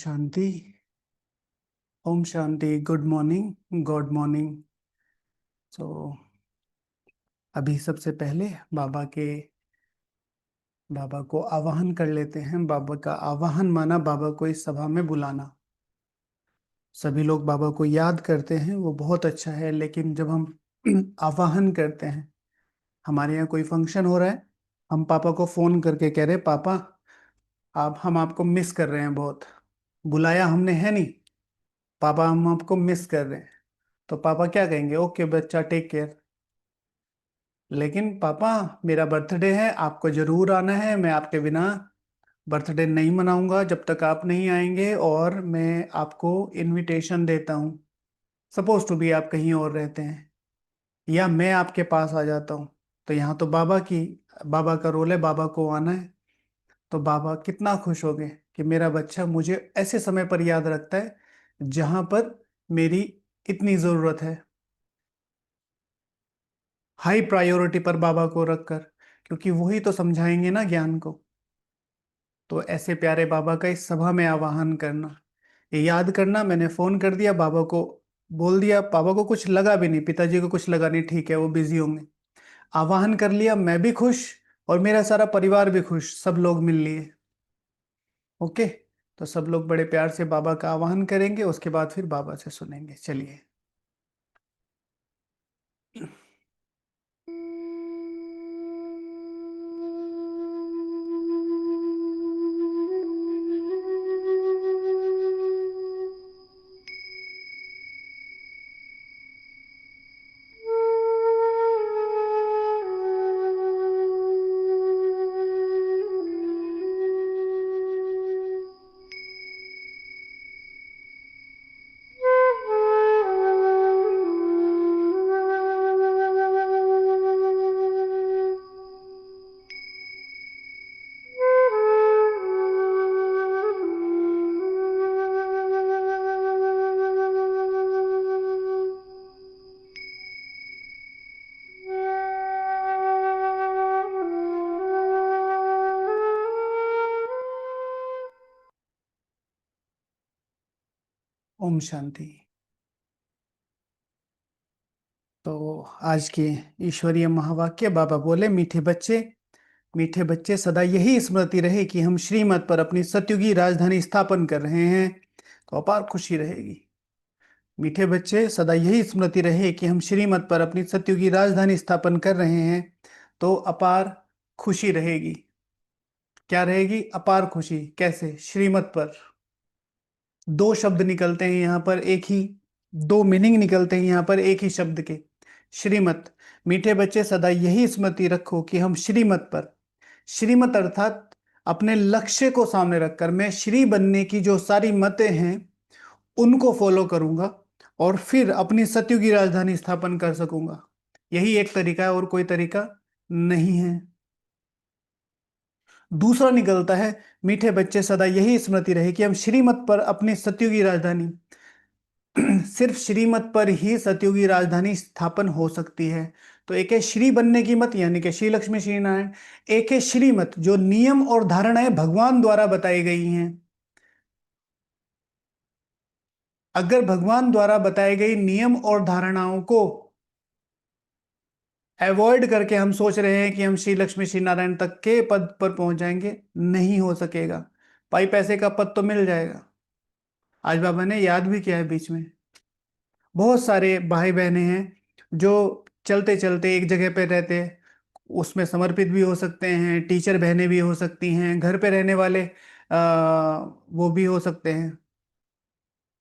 शांति। ओम शांति। Good morning, good morning. So अभी सबसे पहले बाबा को आवाहन कर लेते हैं। बाबा का आवाहन माना बाबा को इस सभा में बुलाना। सभी लोग बाबा को याद करते हैं, वो बहुत अच्छा है, लेकिन जब हम आवाहन करते हैं, हमारे यहाँ कोई फंक्शन हो रहा है, हम पापा को फोन करके कह रहे पापा आप हम आपको मिस कर रहे हैं, बहुत बुलाया हमने है नहीं, पापा हम आपको मिस कर रहे हैं। तो पापा क्या कहेंगे? ओके बच्चा, टेक केयर। लेकिन पापा मेरा बर्थडे है, आपको जरूर आना है, मैं आपके बिना बर्थडे नहीं मनाऊंगा जब तक आप नहीं आएंगे, और मैं आपको इनविटेशन देता हूँ। सपोज टू बी आप कहीं और रहते हैं या मैं आपके पास आ जाता हूँ, तो यहाँ तो बाबा का रोल है, बाबा को आना है। तो बाबा कितना खुश हो गए कि मेरा बच्चा मुझे ऐसे समय पर याद रखता है जहां पर मेरी इतनी जरूरत है, हाई प्रायोरिटी पर बाबा को रखकर, क्योंकि वही तो समझाएंगे ना ज्ञान को। तो ऐसे प्यारे बाबा का इस सभा में आवाहन करना, ये याद करना, मैंने फोन कर दिया बाबा को, बोल दिया। पापा को कुछ लगा भी नहीं, पिताजी को कुछ लगा नहीं, ठीक है वो बिजी होंगे। आवाहन कर लिया, मैं भी खुश और मेरा सारा परिवार भी खुश, सब लोग मिल लिए। ओके। तो सब लोग बड़े प्यार से बाबा का आवाहन करेंगे, उसके बाद फिर बाबा से सुनेंगे। चलिए। ओम शांति। तो आज के ईश्वरीय महावाक्य बाबा बोले, मीठे बच्चे सदा यही स्मृति रहे कि हम श्रीमत पर अपनी सत्युगी राजधानी स्थापन कर रहे हैं, तो अपार खुशी रहेगी। मीठे बच्चे सदा यही स्मृति रहे कि हम श्रीमत पर अपनी सत्युगी राजधानी स्थापन कर रहे हैं, तो अपार खुशी रहेगी। क्या रहेगी? अपार खुशी। कैसे? श्रीमत पर दो शब्द निकलते हैं यहाँ पर, एक ही दो मीनिंग निकलते हैं यहाँ पर एक ही शब्द के, श्रीमत। मीठे बच्चे सदा यही स्मृति रखो कि हम श्रीमत पर, श्रीमत अर्थात अपने लक्ष्य को सामने रखकर मैं श्री बनने की जो सारी मतें हैं उनको फॉलो करूंगा और फिर अपनी सत्युगी की राजधानी स्थापन कर सकूंगा। यही एक तरीका है, और कोई तरीका नहीं है। दूसरा निकलता है, मीठे बच्चे सदा यही स्मृति रहे कि हम श्रीमत पर अपनी सत्युगी राजधानी, सिर्फ श्रीमत पर ही सत्युगी राजधानी स्थापन हो सकती है। तो एक है श्री बनने की मत, यानी कि श्री लक्ष्मी श्री नारायण। एक है श्रीमत, जो नियम और धारणाएं भगवान द्वारा बताई गई हैं। अगर भगवान द्वारा बताई गई नियम और धारणाओं को अवॉइड करके हम सोच रहे हैं कि हम श्री लक्ष्मी श्री नारायण तक के पद पर पहुंच जाएंगे, नहीं हो सकेगा। पाई पैसे का पद तो मिल जाएगा। आज बाबा ने याद भी किया है बीच में, बहुत सारे भाई बहने हैं जो चलते चलते एक जगह पे रहते हैं, उसमें समर्पित भी हो सकते हैं, टीचर बहनें भी हो सकती हैं, घर पे रहने वाले वो भी हो सकते हैं।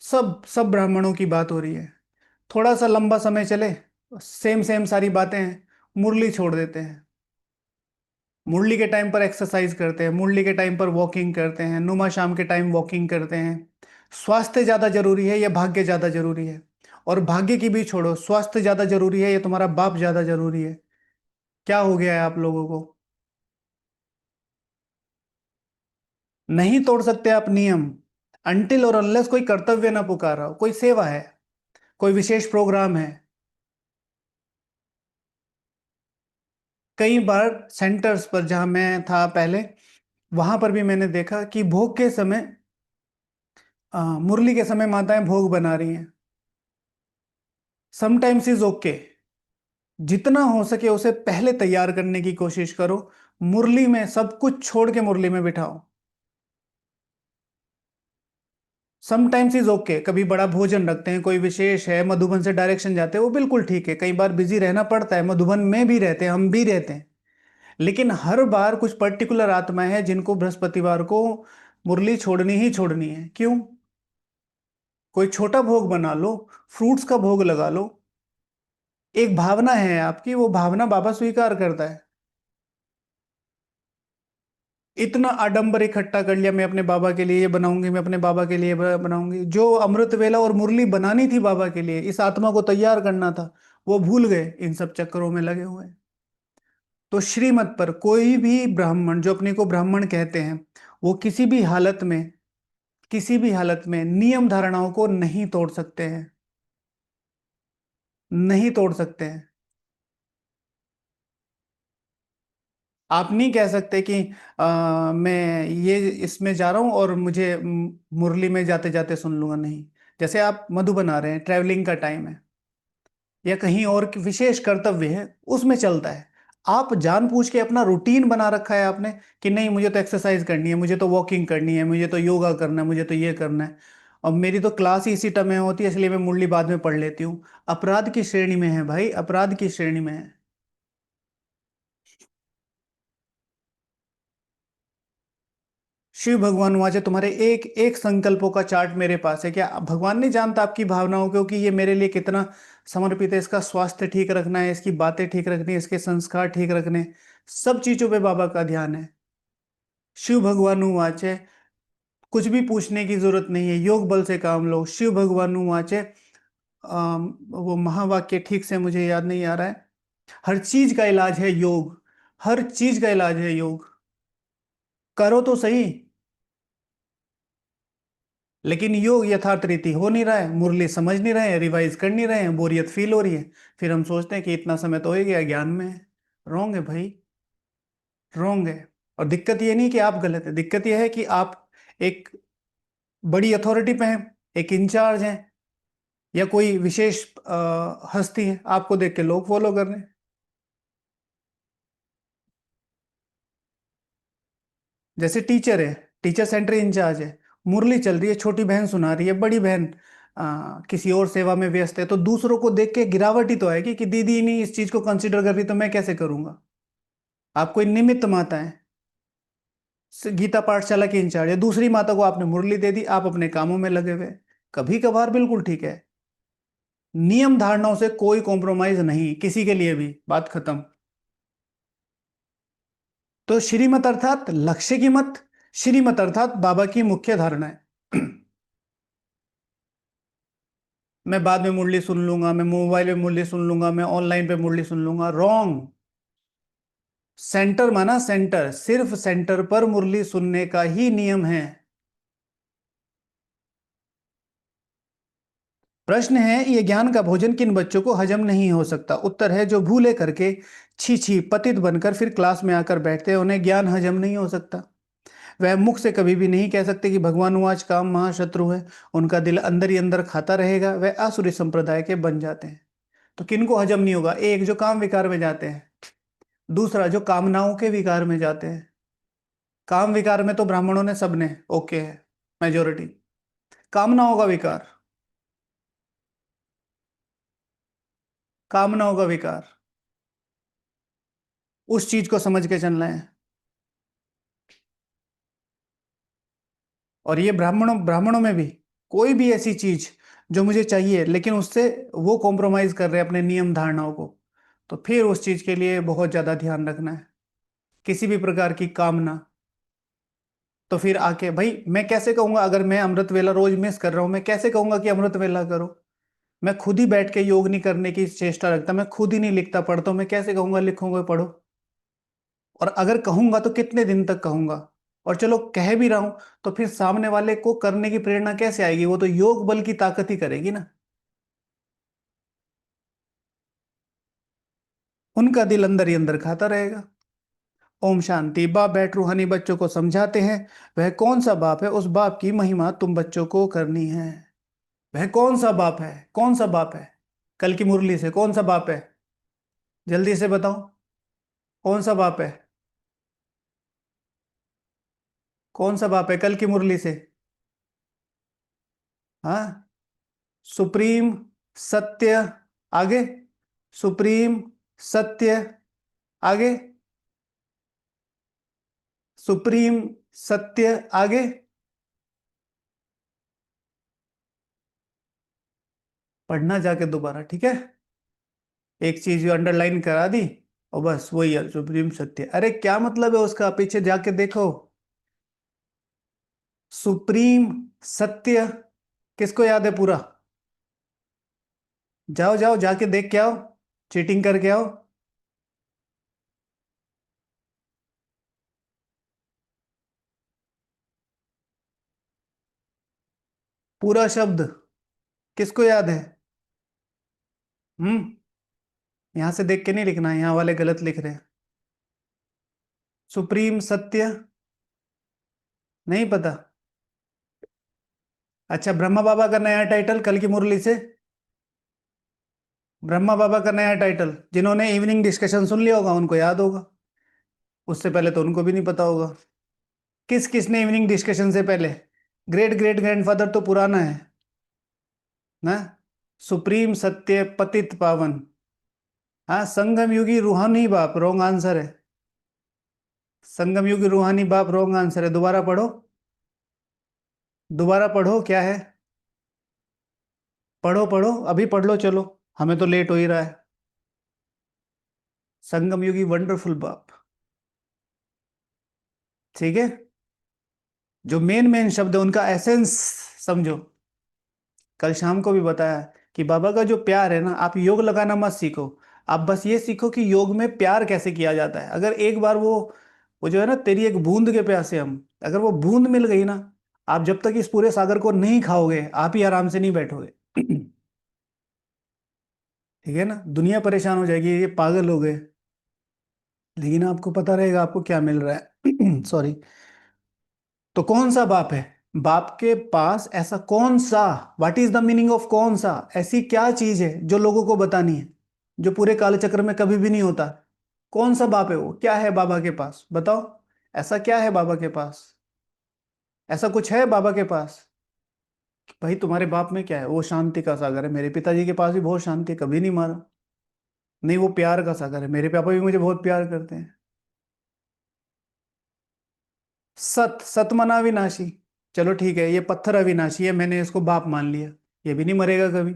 सब सब ब्राह्मणों की बात हो रही है। थोड़ा सा लंबा समय चले, सेम सेम सारी बातें हैं, मुरली छोड़ देते हैं। मुरली के टाइम पर एक्सरसाइज करते हैं, मुरली के टाइम पर वॉकिंग करते हैं, नुमा शाम के टाइम वॉकिंग करते हैं। स्वास्थ्य ज्यादा जरूरी है या भाग्य ज्यादा जरूरी है? और भाग्य की भी छोड़ो, स्वास्थ्य ज्यादा जरूरी है या तुम्हारा बाप ज्यादा जरूरी है? क्या हो गया है आप लोगों को? नहीं तोड़ सकते आप नियम, अनटिल और अनलेस कोई कर्तव्य ना पुकारा हो, कोई सेवा है, कोई विशेष प्रोग्राम है। कई बार सेंटर्स पर जहां मैं था पहले, वहां पर भी मैंने देखा कि भोग के समय मुरली के समय माताएं भोग बना रही हैं, समटाइम्स इज ओके। जितना हो सके उसे पहले तैयार करने की कोशिश करो। मुरली में सब कुछ छोड़ के मुरली में बिठाओ। समटाइम्स इज ओके, कभी बड़ा भोजन रखते हैं, कोई विशेष है, मधुबन से डायरेक्शन जाते हैं, वो बिल्कुल ठीक है। कई बार बिजी रहना पड़ता है, मधुबन में भी रहते हैं, हम भी रहते हैं। लेकिन हर बार कुछ पर्टिकुलर आत्माएं हैं जिनको बृहस्पतिवार को मुरली छोड़नी ही छोड़नी है। क्यों? कोई छोटा भोग बना लो, फ्रूट्स का भोग लगा लो। एक भावना है आपकी, वो भावना बाबा स्वीकार करता है। इतना आडंबर इकट्ठा कर लिया, मैं अपने बाबा के लिए ये बनाऊंगी, मैं अपने बाबा के लिए बनाऊंगी। जो अमृत वेला और मुरली बनानी थी बाबा के लिए, इस आत्मा को तैयार करना था, वो भूल गए, इन सब चक्करों में लगे हुए हैं। तो श्रीमत पर कोई भी ब्राह्मण जो अपने को ब्राह्मण कहते हैं, वो किसी भी हालत में नियम धारणाओं को नहीं तोड़ सकते हैं। नहीं तोड़ सकते हैं। आप नहीं कह सकते कि मैं ये इसमें जा रहा हूं और मुझे मुरली में जाते जाते सुन लूंगा, नहीं। जैसे आप मधुबन आ रहे हैं, ट्रैवलिंग का टाइम है, या कहीं और की विशेष कर्तव्य है, उसमें चलता है। आप जानबूझ के अपना रूटीन बना रखा है आपने कि नहीं, मुझे तो एक्सरसाइज करनी है, मुझे तो वॉकिंग करनी है, मुझे तो योगा करना है, मुझे तो ये करना है, और मेरी तो क्लास ही इसी टाइम में होती है, इसलिए मैं मुरली बाद में पढ़ लेती हूँ। अपराध की श्रेणी में है भाई, अपराध की श्रेणी में है। शिव भगवान वाचे तुम्हारे एक एक संकल्पों का चार्ट मेरे पास है। क्या भगवान नहीं जानता आपकी भावनाओं को कि ये मेरे लिए कितना समर्पित है? इसका स्वास्थ्य ठीक रखना है, इसकी बातें ठीक रखनी है, इसके संस्कार ठीक रखने, सब चीजों पे बाबा का ध्यान है। शिव भगवान वाचे, कुछ भी पूछने की जरूरत नहीं है, योग बल से काम लो। शिव भगवान वाचे, वो महावाक्य ठीक से मुझे याद नहीं आ रहा है। हर चीज का इलाज है योग। हर चीज का इलाज है योग। करो तो सही। लेकिन योग यथार्थ रीति हो नहीं रहा है, मुरली समझ नहीं रहे हैं, रिवाइज कर नहीं रहे हैं, बोरियत फील हो रही है। फिर हम सोचते हैं कि इतना समय तो हो गया, ज्ञान में है। रॉन्ग है भाई, रॉन्ग है। और दिक्कत ये नहीं कि आप गलत है, दिक्कत ये है कि आप एक बड़ी अथॉरिटी पे हैं, एक इंचार्ज हैं, या कोई विशेष हस्ती है, आपको देख के लोग फॉलो कर रहे हैं। जैसे टीचर है, टीचर सेंटर इंचार्ज है, मुरली चल रही है, छोटी बहन सुना रही है, बड़ी बहन किसी और सेवा में व्यस्त है, तो दूसरों को देख के गिरावट ही तो आएगी कि दीदी ही नहीं इस चीज को कंसिडर कर रही, तो मैं कैसे करूंगा? आप कोई निमित्त माता है, गीता पाठशाला की इंचार्ज है, दूसरी माता को आपने मुरली दे दी, आप अपने कामों में लगे हुए। कभी कभार बिल्कुल ठीक है। नियम धारणाओं से कोई कॉम्प्रोमाइज नहीं किसी के लिए भी, बात खत्म। तो श्रीमत अर्थात लक्ष्य की मत, श्रीमत अर्थात बाबा की मुख्य धारणा है। मैं बाद में मुरली सुन लूंगा, मैं मोबाइल पे मुरली सुन लूंगा, मैं ऑनलाइन पे मुरली सुन लूंगा, रॉन्ग। सेंटर माना सेंटर, सिर्फ सेंटर पर मुरली सुनने का ही नियम है। प्रश्न है, ये ज्ञान का भोजन किन बच्चों को हजम नहीं हो सकता? उत्तर है, जो भूले करके छी छी पतित बनकर फिर क्लास में आकर बैठते हैं, उन्हें ज्ञान हजम नहीं हो सकता। वह मुख से कभी भी नहीं कह सकते कि भगवान वाच काम महाशत्रु है। उनका दिल अंदर ही अंदर खाता रहेगा, वह आसुरी संप्रदाय के बन जाते हैं। तो किनको हजम नहीं होगा? एक, जो काम विकार में जाते हैं। दूसरा, जो कामनाओं के विकार में जाते हैं। काम विकार में तो ब्राह्मणों ने, सबने ओके है, मेजोरिटी। कामनाओं का विकार, कामनाओं का विकार, उस चीज को समझ के चलना है। और ये ब्राह्मणों ब्राह्मणों में भी कोई भी ऐसी चीज जो मुझे चाहिए, लेकिन उससे वो कॉम्प्रोमाइज कर रहे हैं अपने नियम धारणाओं को, तो फिर उस चीज के लिए बहुत ज्यादा ध्यान रखना है। किसी भी प्रकार की कामना, तो फिर आके भाई मैं कैसे कहूंगा? अगर मैं अमृत वेला रोज मिस कर रहा हूं, मैं कैसे कहूंगा कि अमृत वेला करो? मैं खुद ही बैठ के योग नहीं करने की चेष्टा रखता, मैं खुद ही नहीं लिखता पढ़ता हूं, मैं कैसे कहूंगा लिखोगे पढ़ो? और अगर कहूंगा तो कितने दिन तक कहूंगा? और चलो कह भी रहा हूं, तो फिर सामने वाले को करने की प्रेरणा कैसे आएगी? वो तो योग बल की ताकत ही करेगी ना। उनका दिल अंदर ही अंदर खाता रहेगा। ओम शांति। बाप बैठ रूहानी बच्चों को समझाते हैं, वह कौन सा बाप है, उस बाप की महिमा तुम बच्चों को करनी है। वह कौन सा बाप है, कौन सा बाप है? कल की मुरली से कौन सा बाप है? जल्दी से बताओ, कौन सा बाप है? कौन सा बाप है कल की मुरली से? हाँ, सुप्रीम सत्य। आगे, सुप्रीम सत्य। आगे, सुप्रीम सत्य। आगे, पढ़ना जाके दोबारा, ठीक है? एक चीज अंडरलाइन करा दी और बस वही है सुप्रीम सत्य। अरे क्या मतलब है उसका, पीछे जाके देखो। सुप्रीम सत्य किसको याद है पूरा? जाओ जाओ जाके देख के आओ, चीटिंग करके आओ। पूरा शब्द किसको याद है? हम्म, यहां से देख के नहीं लिखना, यहाँ वाले गलत लिख रहे हैं। सुप्रीम सत्य नहीं पता? अच्छा, ब्रह्मा बाबा का नया टाइटल कल की मुरली से। ब्रह्मा बाबा का नया टाइटल, जिन्होंने इवनिंग डिस्कशन सुन लिया होगा उनको याद होगा, उससे पहले तो उनको भी नहीं पता होगा। किस किसने इवनिंग डिस्कशन से पहले? ग्रेट ग्रेट ग्रैंडफादर तो पुराना है ना। सुप्रीम सत्य पतित पावन। हाँ, संगम युगी रूहानी बाप रॉन्ग आंसर है। संगम युगी रूहानी बाप रॉन्ग आंसर है, दोबारा पढ़ो। दोबारा पढ़ो, क्या है? पढ़ो पढ़ो, अभी पढ़ लो, चलो, हमें तो लेट हो ही रहा है। संगम युगी वंडरफुल बाप, ठीक है। जो मेन मेन शब्द है उनका एसेंस समझो। कल शाम को भी बताया कि बाबा का जो प्यार है ना, आप योग लगाना मत सीखो। आप बस ये सीखो कि योग में प्यार कैसे किया जाता है। अगर एक बार वो जो है ना, तेरी एक बूंद के प्यासे हम, अगर वो बूंद मिल गई ना, आप जब तक इस पूरे सागर को नहीं खाओगे आप ही आराम से नहीं बैठोगे। ठीक है ना, दुनिया परेशान हो जाएगी, ये पागल हो गए, लेकिन आपको पता रहेगा आपको क्या मिल रहा है। सॉरी। तो कौन सा बाप है? बाप के पास ऐसा कौन सा, what is the meaning of कौन सा, ऐसी क्या चीज है जो लोगों को बतानी है, जो पूरे कालचक्र में कभी भी नहीं होता? कौन सा बाप है वो, क्या है बाबा के पास, बताओ। ऐसा क्या है बाबा के पास? ऐसा कुछ है बाबा के पास? भाई तुम्हारे बाप में क्या है? वो शांति का सागर है, मेरे पिताजी के पास भी बहुत शांति है, कभी नहीं मारा। नहीं, वो प्यार का सागर है, मेरे पापा भी मुझे बहुत प्यार करते हैं। सत, सत मना अविनाशी। चलो ठीक है, ये पत्थर अविनाशी है, मैंने इसको बाप मान लिया। ये भी नहीं मरेगा कभी।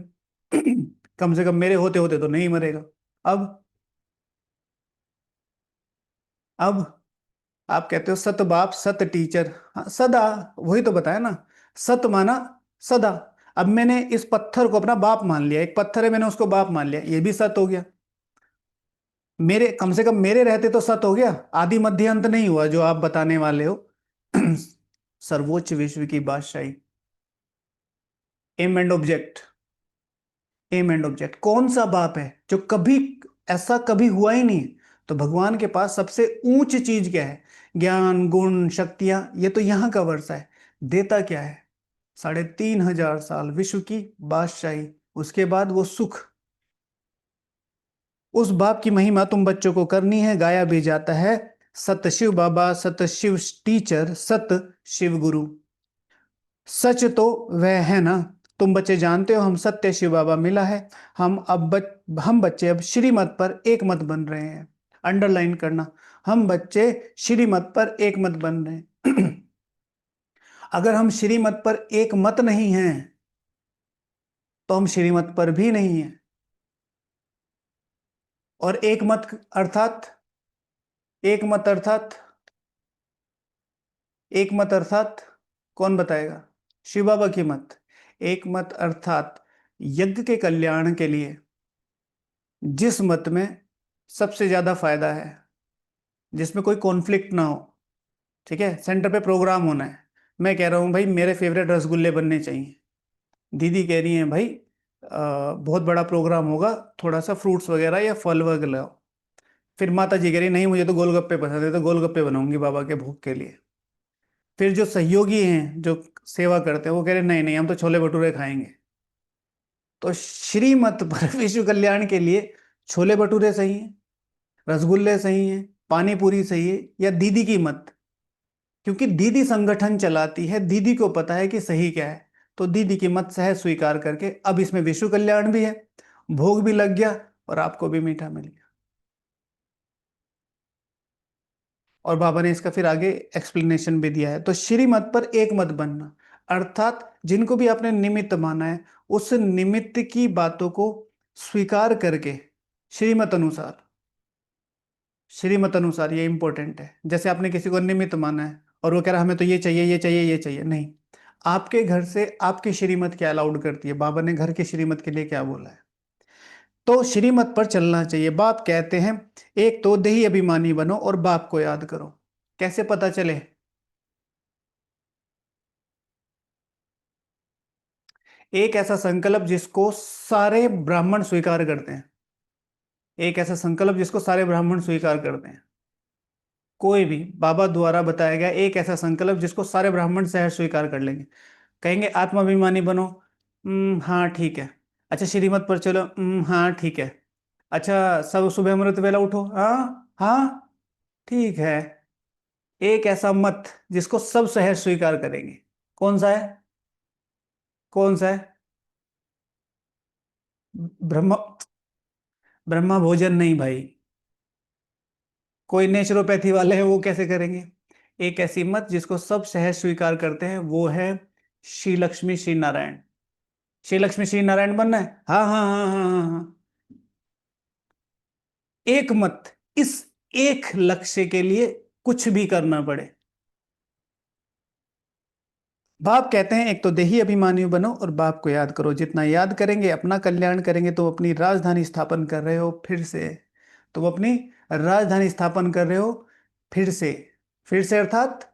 कम से कम मेरे होते होते तो नहीं मरेगा। अब अब आप कहते हो सत बाप सत टीचर। हाँ, सदा, वही तो बताया ना। सत माना सदा। अब मैंने इस पत्थर को अपना बाप मान लिया, एक पत्थर है, मैंने उसको बाप मान लिया, ये भी सत हो गया। मेरे, कम से कम मेरे रहते तो सत हो गया, आदि मध्य अंत नहीं हुआ जो आप बताने वाले हो। सर्वोच्च विश्व की बादशाही। Aim and object. Aim and object, कौन सा बाप है जो कभी, ऐसा कभी हुआ ही नहीं। तो भगवान के पास सबसे ऊंच चीज क्या है? ज्ञान गुण शक्तियां, ये तो यहां का वर्षा है। देता क्या है? 3,500 साल विश्व की बादशाही, उसके बाद वो सुख। उस बाप की महिमा तुम बच्चों को करनी है, गाया भी जाता है। सत शिव बाबा, सत शिव टीचर, सत शिव गुरु। सच तो वह है ना, तुम बच्चे जानते हो, हम सत्य शिव बाबा मिला है। हम बच्चे अब श्रीमत पर एक मत बन रहे हैं। अंडरलाइन करना, हम बच्चे श्रीमत पर एक मत बन रहे हैं। अगर हम श्रीमत पर एक मत नहीं हैं तो हम श्रीमत पर भी नहीं हैं। और एक मत अर्थात, एक मत अर्थात, एक मत अर्थात कौन बताएगा? शिव बाबा की मत। एक मत अर्थात यज्ञ के कल्याण के लिए जिस मत में सबसे ज्यादा फायदा है, जिसमें कोई कॉन्फ्लिक्ट ना हो, ठीक है, सेंटर पे प्रोग्राम होना है। मैं कह रहा हूँ भाई मेरे फेवरेट रसगुल्ले बनने चाहिए, दीदी कह रही है भाई बहुत बड़ा प्रोग्राम होगा, थोड़ा सा फ्रूट्स वगैरह या फल वगैरह लाओ। फिर माता जी कह रही नहीं मुझे तो गोलगप्पे पसंद है, तो गोलगप्पे बनाऊंगी बाबा के भोग के लिए। फिर जो सहयोगी हैं जो सेवा करते हैं वो कह रहे नहीं नहीं हम तो छोले भटूरे खाएंगे। तो श्रीमत पर विश्व कल्याण के लिए छोले भटूरे सही है, रसगुल्ले सही है, पानी पूरी सही है, या दीदी की मत? क्योंकि दीदी संगठन चलाती है, दीदी को पता है कि सही क्या है। तो दीदी की मत सहज स्वीकार करके अब इसमें विश्व कल्याण भी है, भोग भी लग गया, और आपको भी मीठा मिल गया। और बाबा ने इसका फिर आगे एक्सप्लेनेशन भी दिया है। तो श्रीमत पर एक मत बनना, अर्थात जिनको भी आपने निमित्त माना है उस निमित्त की बातों को स्वीकार करके श्रीमत अनुसार, श्रीमत अनुसार ये इंपॉर्टेंट है। जैसे आपने किसी को निमित्त माना है और वो कह रहा हमें तो ये चाहिए ये चाहिए ये चाहिए, नहीं। आपके घर से आपकी श्रीमत क्या अलाउड करती है, बाबा ने घर की श्रीमत के लिए क्या बोला है? तो श्रीमत पर चलना चाहिए। बाप कहते हैं एक तो देही अभिमानी बनो और बाप को याद करो। कैसे पता चले? एक ऐसा संकल्प जिसको सारे ब्राह्मण स्वीकार करते हैं, एक ऐसा संकल्प जिसको सारे ब्राह्मण स्वीकार करते हैं। कोई भी बाबा द्वारा बताया गया एक ऐसा संकल्प जिसको सारे ब्राह्मण सहर्ष स्वीकार कर लेंगे। कहेंगे आत्माभिमानी बनो, हाँ ठीक है। अच्छा श्रीमत पर चलो, हाँ ठीक है। अच्छा सब सुबह अमृत वेला उठो, हाँ हाँ ठीक है। एक ऐसा मत जिसको सब सहर्ष स्वीकार करेंगे, कौन सा है? कौन सा है? ब्रह्म, ब्रह्मा भोजन नहीं भाई। कोई नेचुरोपैथी वाले हैं वो कैसे करेंगे? एक ऐसी मत जिसको सब सहज स्वीकार करते हैं वो है श्री लक्ष्मी श्री नारायण। श्री लक्ष्मी श्री नारायण बनना है, हाँ हाँ हाँ हाँ हाँ हाँ। एक मत, इस एक लक्ष्य के लिए कुछ भी करना पड़े। बाप कहते हैं एक तो देही अभिमानी बनो और बाप को याद करो। जितना याद करेंगे अपना कल्याण करेंगे। तो अपनी राजधानी स्थापन कर रहे हो फिर से, तो अपनी राजधानी स्थापन कर रहे हो फिर से। फिर से अर्थात,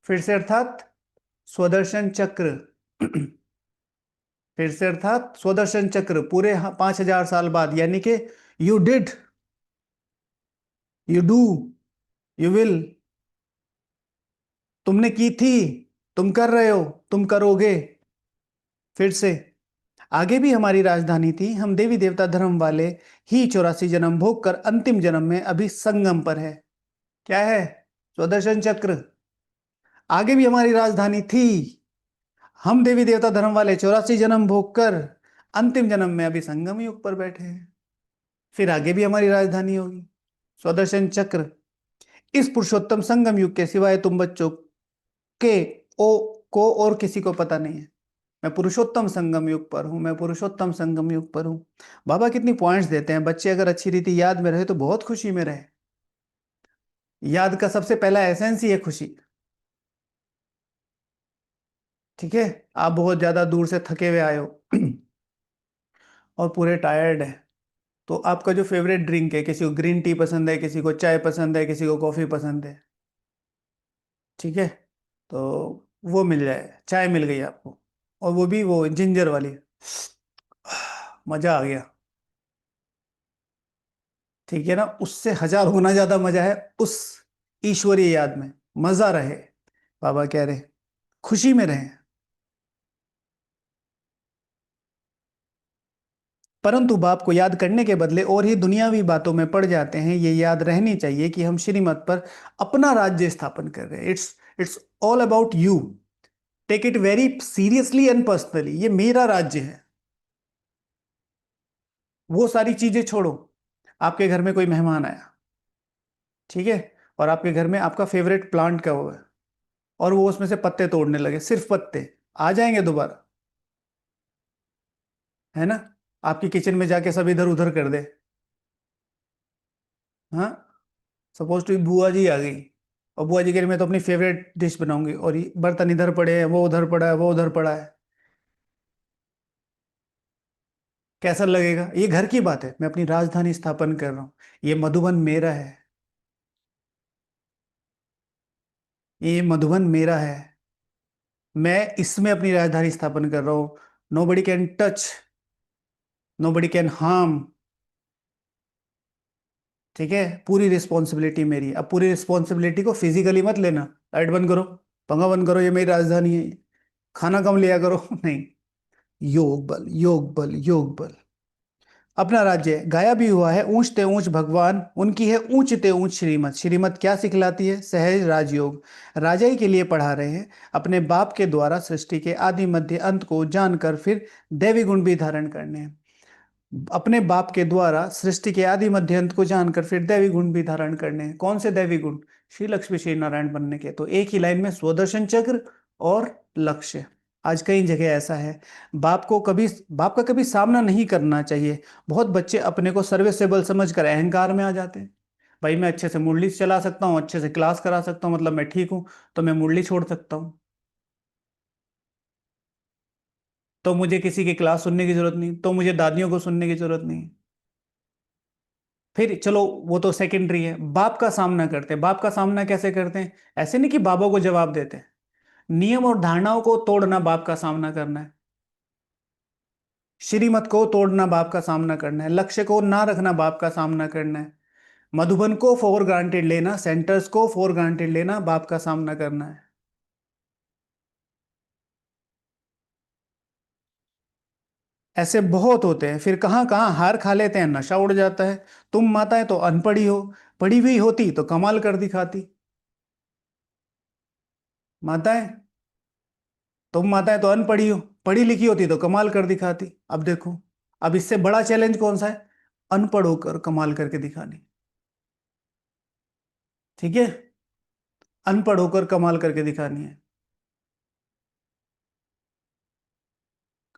फिर से अर्थात स्वदर्शन चक्र। फिर से अर्थात स्वदर्शन चक्र पूरे 5,000 साल बाद, यानी कि you did, you do, you will. तुमने की थी, तुम कर रहे हो, तुम करोगे। फिर से आगे भी हमारी राजधानी थी, हम देवी देवता धर्म वाले ही 84 जन्म भोग कर अंतिम जन्म में अभी संगम पर है। क्या है? स्वदर्शन चक्र। आगे भी हमारी राजधानी थी, हम देवी देवता धर्म वाले 84 जन्म भोग कर अंतिम जन्म में अभी संगम युग पर बैठे हैं। फिर आगे भी हमारी राजधानी होगी स्वदर्शन चक्र। इस पुरुषोत्तम संगम युग के सिवाय तुम बच्चों के ओ को और किसी को पता नहीं है। मैं पुरुषोत्तम संगम युग पर हूं, मैं पुरुषोत्तम संगम युग पर हूं। बाबा कितनी पॉइंट्स देते हैं। बच्चे अगर अच्छी रीति याद में रहे तो बहुत खुशी में रहे। याद का सबसे पहला एसेंस ही है खुशी। ठीक है। आप बहुत ज्यादा दूर से थके हुए आए हो और पूरे टायर्ड है, तो आपका जो फेवरेट ड्रिंक है, किसी को ग्रीन टी पसंद है, किसी को चाय पसंद है, किसी को कॉफी पसंद है, ठीक है, तो वो मिल जाए। चाय मिल गई आपको, और वो भी वो जिंजर वाली, मजा आ गया। ठीक है ना, उससे हजार गुना ज्यादा मजा है उस ईश्वरीय याद में। मजा रहे, बाबा कह रहे, खुशी में रहे। परंतु बाप को याद करने के बदले और ही दुनियावी बातों में पड़ जाते हैं। ये याद रहनी चाहिए कि हम श्रीमत पर अपना राज्य स्थापन कर रहे हैं। It's all about you. Take it very seriously and personally. ये मेरा राज्य है। वो सारी चीजें छोड़ो। आपके घर में कोई मेहमान आया, ठीक है, और आपके घर में आपका फेवरेट प्लांट का हुआ है, और वो उसमें से पत्ते तोड़ने लगे, सिर्फ पत्ते, आ जाएंगे दोबारा? है ना? आपकी किचन में जाके सब इधर उधर कर दे, हाँ, सपोज टू बुआ जी आ गई, और बुआ जी कह रही मैं तो अपनी फेवरेट डिश बनाऊंगी, और ये बर्तन इधर पड़े हैं, वो उधर पड़ा है, वो उधर पड़ा है, कैसा लगेगा? ये घर की बात है, मैं अपनी राजधानी स्थापन कर रहा हूँ। ये मधुबन मेरा है, ये मधुबन मेरा है, मैं इसमें अपनी राजधानी स्थापन कर रहा हूँ। Nobody can touch, nobody can harm. ठीक है, पूरी रिस्पॉन्सिबिलिटी मेरी है। अब पूरी रिस्पॉन्सिबिलिटी को फिजिकली मत लेना। लाइट बंद करो, पंखा बंद करो, ये मेरी राजधानी है, खाना कम लिया करो नहीं। योग बल, योग बल, योग बल। अपना राज्य गाया भी हुआ है, ऊंच ते ऊंच भगवान उनकी है ऊंच ते ऊंच श्रीमत। श्रीमत क्या सिखलाती है? सहज राजयोग। राजा ही के लिए पढ़ा रहे हैं। अपने बाप के द्वारा सृष्टि के आदि मध्य अंत को जानकर फिर दैवी गुण भी धारण करने हैं। अपने बाप के द्वारा सृष्टि के आदि मध्य अंत को जानकर फिर दैवी गुण भी धारण करने हैं। कौन से दैवी गुण? श्री लक्ष्मी श्री नारायण बनने के। तो एक ही लाइन में स्वदर्शन चक्र और लक्ष्य। आज कई जगह ऐसा है, बाप का कभी सामना नहीं करना चाहिए। बहुत बच्चे अपने को सर्विसेबल समझकर अहंकार में आ जाते हैं। भाई मैं अच्छे से मुरली चला सकता हूँ, अच्छे से क्लास करा सकता हूँ, मतलब मैं ठीक हूँ, तो मैं मुरली छोड़ सकता हूँ, तो मुझे किसी की क्लास सुनने की जरूरत नहीं, तो मुझे दादियों को सुनने की जरूरत नहीं। फिर चलो, वो तो सेकेंडरी है। बाप का सामना करते हैं। बाप का सामना कैसे करते हैं? ऐसे नहीं कि बाबा को जवाब देते हैं। नियम और धारणाओं को तोड़ना बाप का सामना करना है। श्रीमत को तोड़ना बाप का सामना करना है। लक्ष्य को ना रखना बाप का सामना करना है। मधुबन को फॉर ग्रांटेड लेना, सेंटर्स को फॉर ग्रांटेड लेना बाप का सामना करना है। ऐसे बहुत होते हैं, फिर कहाँ कहाँ हार खा लेते हैं, नशा उड़ जाता है। तुम माताएं तो अनपढ़ी हो, पढ़ी हुई होती तो कमाल कर दिखाती। माताएं, तुम माताएं तो अनपढ़ी हो, पढ़ी लिखी होती तो कमाल कर दिखाती। अब देखो, अब इससे बड़ा चैलेंज कौन सा है? अनपढ़ होकर कमाल करके दिखानी। ठीक है, अनपढ़ होकर कमाल करके दिखानी है।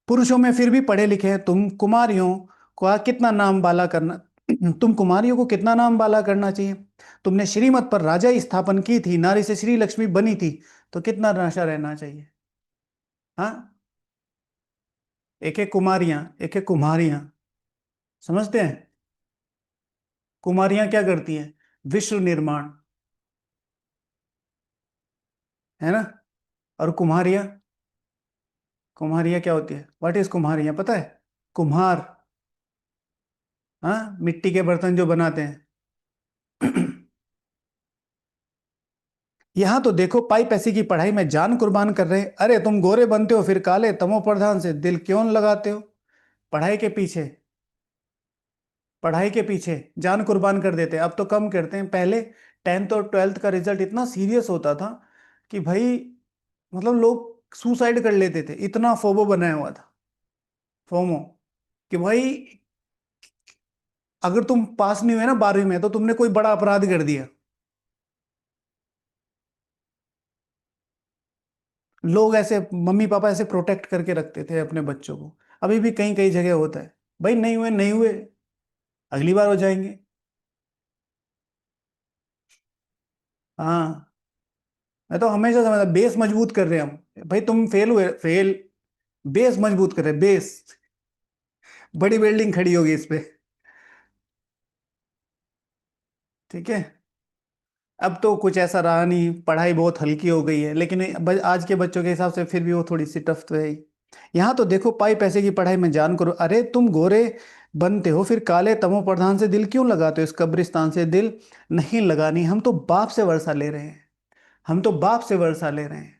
पुरुषों में फिर भी पढ़े लिखे हैं। तुम कुमारियों को कितना नाम बाला करना तुम कुमारियों को कितना नाम बाला करना चाहिए? तुमने श्रीमत पर राजा स्थापन की थी, नारी से श्री लक्ष्मी बनी थी, तो कितना नशा रहना चाहिए? हाँ, एक एक कुमारियां, एक एक कुम्हारियां, समझते हैं? कुमारियां क्या करती हैं? विश्व निर्माण, है ना? और कुम्हारियां, कुम्हारियां क्या होती है? व्हाट इज कुम्हारियां, पता है? कुम्हार, हाँ, मिट्टी के बर्तन जो बनाते हैं। यहाँ तो देखो, पाई पैसे की पढ़ाई में जान कुर्बान कर रहे हैं। अरे तुम गोरे बनते हो फिर काले, तमो प्रधान से दिल क्यों लगाते हो? पढ़ाई के पीछे, पढ़ाई के पीछे जान कुर्बान कर देते हैं। अब तो कम करते हैं। पहले 10th और 12th का रिजल्ट इतना सीरियस होता था कि भाई, मतलब लोग सुसाइड कर लेते थे, इतना फोबो बनाया हुआ था। फोमो, कि भाई अगर तुम पास नहीं हुए ना 12वीं में, तो तुमने कोई बड़ा अपराध कर दिया। लोग ऐसे, मम्मी पापा ऐसे प्रोटेक्ट करके रखते थे अपने बच्चों को। अभी भी कहीं कहीं जगह होता है, भाई नहीं हुए नहीं हुए, अगली बार हो जाएंगे। हाँ, मैं तो हमेशा समझता बेस मजबूत कर रहे हैं हम। भाई तुम फेल हुए, फेल, बेस मजबूत कर रहे हैं, बेस। बड़ी बिल्डिंग खड़ी होगी इस पे। ठीक है, अब तो कुछ ऐसा रहा नहीं, पढ़ाई बहुत हल्की हो गई है, लेकिन आज के बच्चों के हिसाब से फिर भी वो थोड़ी सी टफ तो है ही। यहाँ तो देखो, पाई पैसे की पढ़ाई में जान करो। अरे तुम गोरे बनते हो फिर काले, तमो प्रधान से दिल क्यों लगाते हो? इस कब्रिस्तान से दिल नहीं लगानी। हम तो बाप से वर्षा ले रहे हैं, हम तो बाप से वर्षा ले रहे हैं।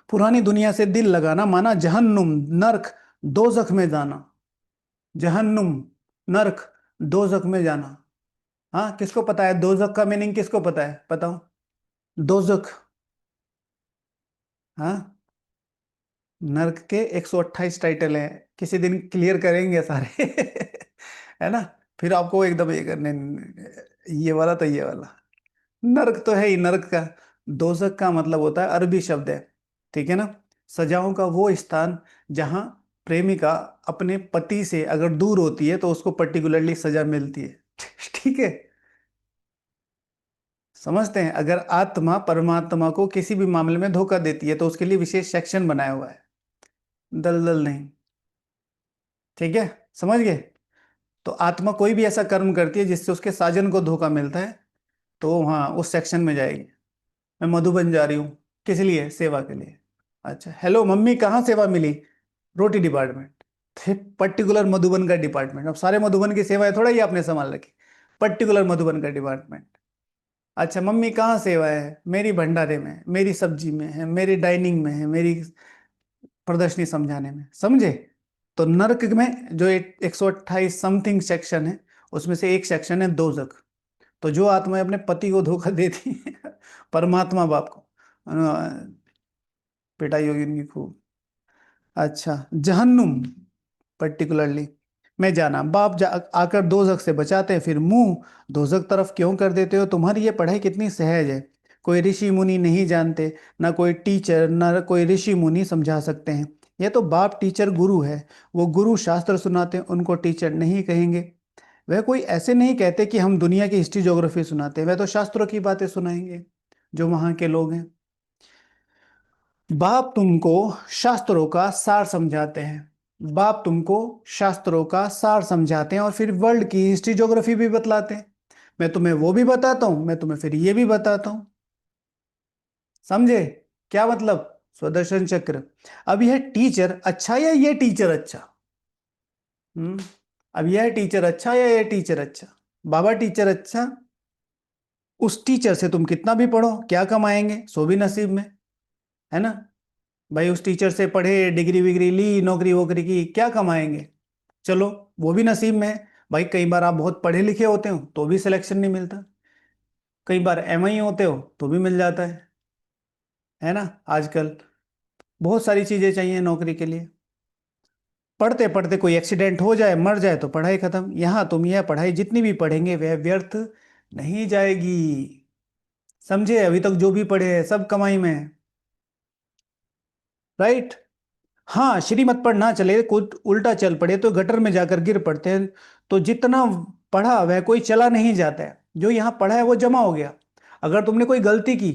पुरानी दुनिया से दिल लगाना माना जहन्नुम, नरक, दोजख में जाना। जहन्नुम, नरक, दोजख में जाना। हाँ, किसको पता है दोजख का मीनिंग? किसको पता है, बताओ? दोजख, हाँ, नर्क के 128 टाइटल हैं, किसी दिन क्लियर करेंगे सारे। है ना? फिर आपको एकदम ये करने, ये वाला तो ये वाला। नर्क तो है ही नर्क का। दोजक का मतलब होता है, अरबी शब्द है, ठीक है ना? सजाओं का वो स्थान जहां प्रेमिका अपने पति से अगर दूर होती है तो उसको पर्टिकुलरली सजा मिलती है। ठीक है, समझते हैं? अगर आत्मा परमात्मा को किसी भी मामले में धोखा देती है तो उसके लिए विशेष सेक्शन बनाया हुआ है, दलदल नहीं। ठीक है, समझ गए? तो आत्मा कोई भी ऐसा कर्म करती है जिससे उसके साजन को धोखा मिलता है, तो हाँ, उस सेक्शन में जाएगी। मैं मधुबन जा रही हूँ, किस लिए? सेवा के लिए। अच्छा, हेलो मम्मी, कहाँ सेवा मिली? रोटी डिपार्टमेंट। थे पर्टिकुलर मधुबन का डिपार्टमेंट, अब सारे मधुबन की सेवाएं थोड़ा ही आपने संभाल रखी, पर्टिकुलर मधुबन का डिपार्टमेंट। अच्छा, मम्मी कहाँ सेवा है? मेरी भंडारे में है, मेरी सब्जी में है, मेरी डाइनिंग में है, मेरी प्रदर्शनी समझाने में, समझे? तो नर्क में जो 128 समथिंग सेक्शन है, उसमें से एक सेक्शन है दोजक। तो जो आत्माएं अपने पति को धोखा देती है, परमात्मा बाप को, पिटाई होगी उनकी खूब। अच्छा, जहन्नुम पर्टिकुलरली मैं जाना, बाप आकर दोजक से बचाते हैं, फिर मुंह दोजक तरफ क्यों कर देते हो? तुम्हारी ये पढ़ाई कितनी सहज है, कोई ऋषि मुनि नहीं जानते, ना कोई टीचर ना कोई ऋषि मुनि समझा सकते हैं। ये तो बाप टीचर गुरु है, वो गुरु शास्त्र सुनाते हैं, उनको टीचर नहीं कहेंगे। वह कोई ऐसे नहीं कहते कि हम दुनिया की हिस्ट्री ज्योग्राफी सुनाते हैं, वह तो शास्त्रों की बातें सुनाएंगे जो वहां के लोग हैं। बाप तुमको शास्त्रों का सार समझाते हैं, बाप तुमको शास्त्रों का सार समझाते हैं और फिर वर्ल्ड की हिस्ट्री ज्योग्राफी भी बतलाते हैं। मैं तुम्हें वो भी बताता हूं, मैं तुम्हें फिर ये भी बताता हूं, समझे? क्या मतलब? स्वदर्शन चक्र। अब यह टीचर अच्छा या ये टीचर अच्छा? हम्म। अब यह टीचर अच्छा या ये टीचर अच्छा? बाबा टीचर अच्छा। उस टीचर से तुम कितना भी पढ़ो क्या कमाएंगे, सो भी नसीब में, है ना? भाई उस टीचर से पढ़े, डिग्री विग्री ली, नौकरी वोकरी की, क्या कमाएंगे? चलो, वो भी नसीब में है। भाई कई बार आप बहुत पढ़े लिखे होते हो तो भी सिलेक्शन नहीं मिलता, कई बार एमआई होते हो तो भी मिल जाता है ना? आजकल बहुत सारी चीजें चाहिए नौकरी के लिए। पढ़ते पढ़ते कोई एक्सीडेंट हो जाए, मर जाए तो पढ़ाई खत्म। यहाँ तुम यह पढ़ाई जितनी भी पढ़ेंगे वह व्यर्थ नहीं जाएगी, समझे? अभी तक जो भी पढ़े हैं सब कमाई में है, राइट? हाँ, श्रीमत पर ना चले, कुछ उल्टा चल पड़े तो गटर में जाकर गिर पड़ते हैं। तो जितना पढ़ा वह कोई चला नहीं जाता है, जो यहाँ पढ़ा है वो जमा हो गया। अगर तुमने कोई गलती की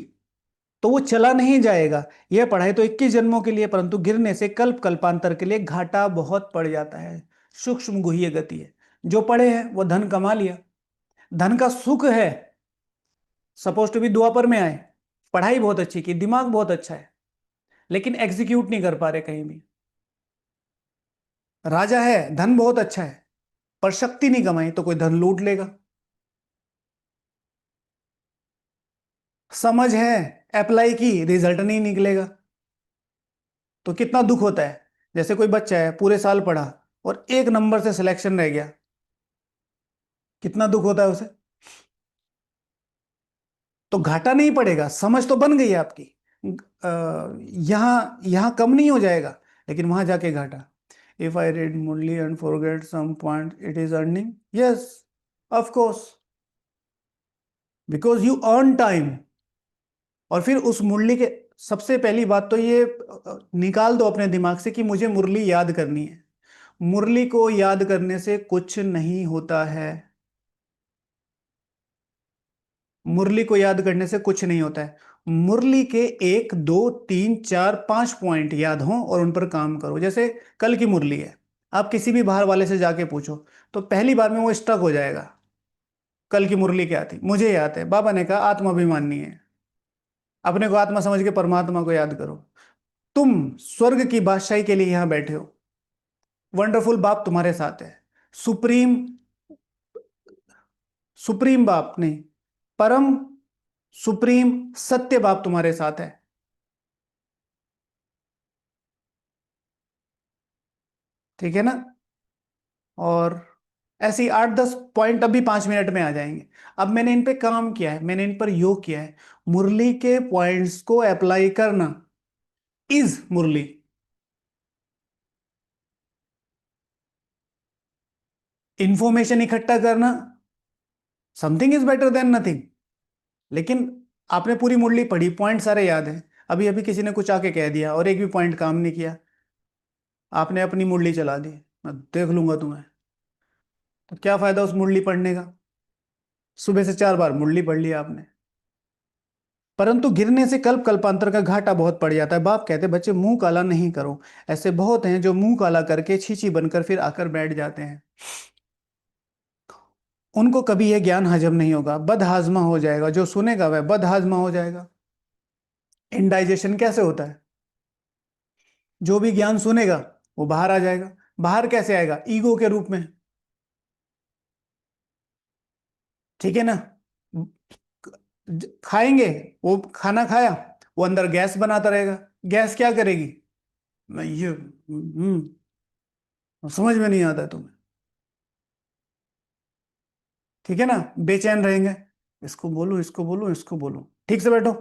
तो वो चला नहीं जाएगा। यह पढ़ाई तो 21 जन्मों के लिए, परंतु गिरने से कल्प कल्पांतर के लिए घाटा बहुत पड़ जाता है। सूक्ष्म गुह्य गति है। जो पढ़े हैं वो धन कमा लिया, धन का सुख है, सपोज टू बी द्वापर में आए, पढ़ाई बहुत अच्छी की, दिमाग बहुत अच्छा है, लेकिन एग्जीक्यूट नहीं कर पा रहे कहीं भी। राजा है, धन बहुत अच्छा है, पर शक्ति नहीं कमाई तो कोई धन लूट लेगा। समझ है, अप्लाई की, रिजल्ट नहीं निकलेगा, तो कितना दुख होता है। जैसे कोई बच्चा है पूरे साल पढ़ा और एक नंबर से सिलेक्शन रह गया, कितना दुख होता है उसे। तो घाटा नहीं पड़ेगा, समझ तो बन गई है आपकी। यहाँ यहाँ कम नहीं हो जाएगा, लेकिन वहां जाके घाटा। If I read Murli and forget some point it is earning, yes, of course, because you earn time. और फिर उस मुरली के, सबसे पहली बात तो ये निकाल दो अपने दिमाग से कि मुझे मुरली याद करनी है। मुरली को याद करने से कुछ नहीं होता है, मुरली को याद करने से कुछ नहीं होता है। मुरली के 1 2 3 4 5 पॉइंट याद हों और उन पर काम करो। जैसे कल की मुरली है, आप किसी भी बाहर वाले से जाके पूछो तो पहली बार में वो स्टक हो जाएगा। कल की मुरली क्या थी? मुझे याद है, बाबा ने कहा आत्माभिमानी है, अपने को आत्मा समझ के परमात्मा को याद करो। तुम स्वर्ग की बादशाही के लिए यहां बैठे हो, वंडरफुल बाप तुम्हारे साथ है, सुप्रीम, सुप्रीम बाप नहीं, परम सुप्रीम सत्य बाप तुम्हारे साथ है, ठीक है ना? और ऐसे ही 8 10 पॉइंट अभी 5 मिनट में आ जाएंगे। अब मैंने इन पे काम किया है, मैंने इन पर योग किया है। मुरली के पॉइंट्स को अप्लाई करना इज मुरली। इंफॉर्मेशन इकट्ठा करना, something is better than nothing. लेकिन आपने पूरी मुरली पढ़ी, पॉइंट सारे याद हैं, अभी अभी किसी ने कुछ आके कह दिया और एक भी पॉइंट काम नहीं किया, आपने अपनी मुरली चला दी, मैं देख लूंगा तुम्हें। तो क्या फायदा उस मुरली पढ़ने का? सुबह से 4 बार मुरली पढ़ लिया आपने, परंतु गिरने से कल्प कल्पांतर का घाटा बहुत पड़ जाता है। बाप कहते बच्चे मुंह काला नहीं करो। ऐसे बहुत हैं जो मुंह काला करके छीछी बनकर फिर आकर बैठ जाते हैं, उनको कभी यह ज्ञान हजम नहीं होगा, बद हाजमा हो जाएगा, जो सुनेगा वह बद हाजमा हो जाएगा। इंडाइजेशन कैसे होता है? जो भी ज्ञान सुनेगा वो बाहर आ जाएगा, बाहर कैसे आएगा? ईगो के रूप में। ठीक है ना? खाएंगे, वो खाना खाया, वो अंदर गैस बनाता रहेगा। गैस क्या करेगी? मैं ये समझ में नहीं आता है तुम्हें। ठीक है ना? बेचैन रहेंगे, इसको बोलो, इसको बोलो, इसको बोलो। ठीक से बैठो,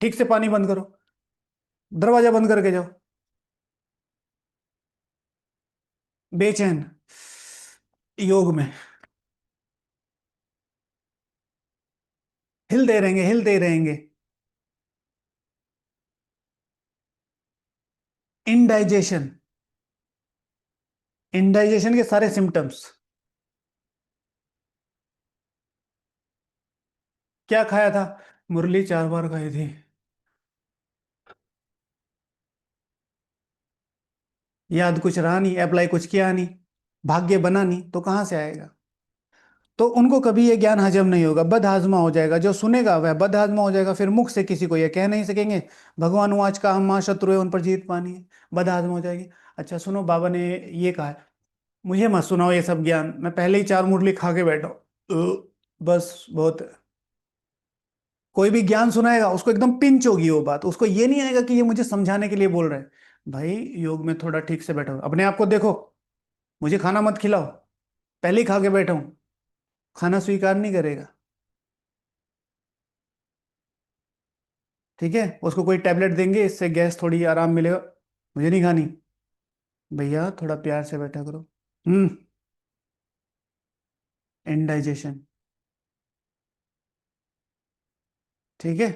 ठीक से पानी बंद करो, दरवाजा बंद करके जाओ। बेचैन, योग में हिलते रहेंगे, हिलते रहेंगे। इनडाइजेशन, इनडाइजेशन के सारे सिम्टम्स। क्या खाया था? मुरली 4 बार खाई थी। याद कुछ रहा नहीं, अप्लाई कुछ किया नहीं, भाग्य बना नहीं, तो कहां से आएगा? तो उनको कभी ये ज्ञान हजम नहीं होगा, बद हाजमा हो जाएगा। जो सुनेगा वह बद हाजमा हो जाएगा, फिर मुख से किसी को ये कह नहीं सकेंगे, भगवान वाच का हम मां शत्रु है, उन पर जीत पानी है। बद हाजमा हो जाएगी। अच्छा सुनो, बाबा ने ये कहा है, मुझे मत सुनाओ ये सब ज्ञान, मैं पहले ही 4 मुरली खा के बैठा हूं। बस बहुत है। कोई भी ज्ञान सुनाएगा उसको एकदम पिंच होगी वो बात, उसको ये नहीं आएगा कि ये मुझे समझाने के लिए बोल रहे हैं। भाई योग में थोड़ा ठीक से बैठो, अपने आप को देखो। मुझे खाना मत खिलाओ, पहले ही खा के बैठा हूं। खाना स्वीकार नहीं करेगा। ठीक है, उसको कोई टैबलेट देंगे, इससे गैस थोड़ी आराम मिलेगा। मुझे नहीं खानी। भैया थोड़ा प्यार से बैठा करो। इनडाइजेशन। ठीक है।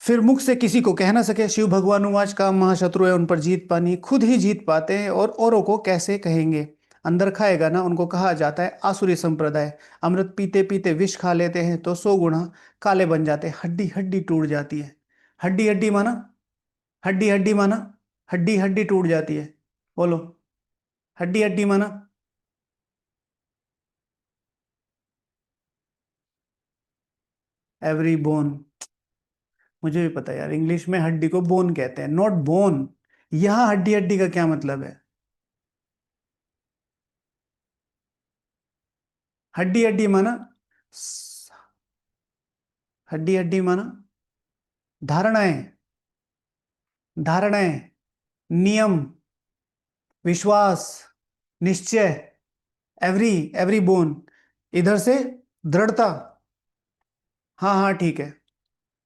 फिर मुख से किसी को कह ना सके, शिव भगवान उवाच का महाशत्रु है, उन पर जीत पानी, खुद ही जीत पाते हैं और औरों को कैसे कहेंगे? अंदर खाएगा ना, उनको कहा जाता है आसुरी संप्रदाय। अमृत पीते पीते विष खा लेते हैं तो 100 गुना काले बन जाते हैं, हड्डी हड्डी टूट जाती है। हड्डी हड्डी माना, हड्डी हड्डी माना, हड्डी हड्डी टूट जाती है। बोलो, हड्डी हड्डी माना। Every bone. मुझे भी पता है यार, इंग्लिश में हड्डी को बोन कहते हैं, नॉट बोन। यहाँ हड्डी हड्डी का क्या मतलब है? हड्डी हड्डी माना, हड्डी हड्डी माना धारणाएं, धारणाएं, नियम, विश्वास, निश्चय। Every, every bone. इधर से दृढ़ता। हाँ हाँ ठीक है।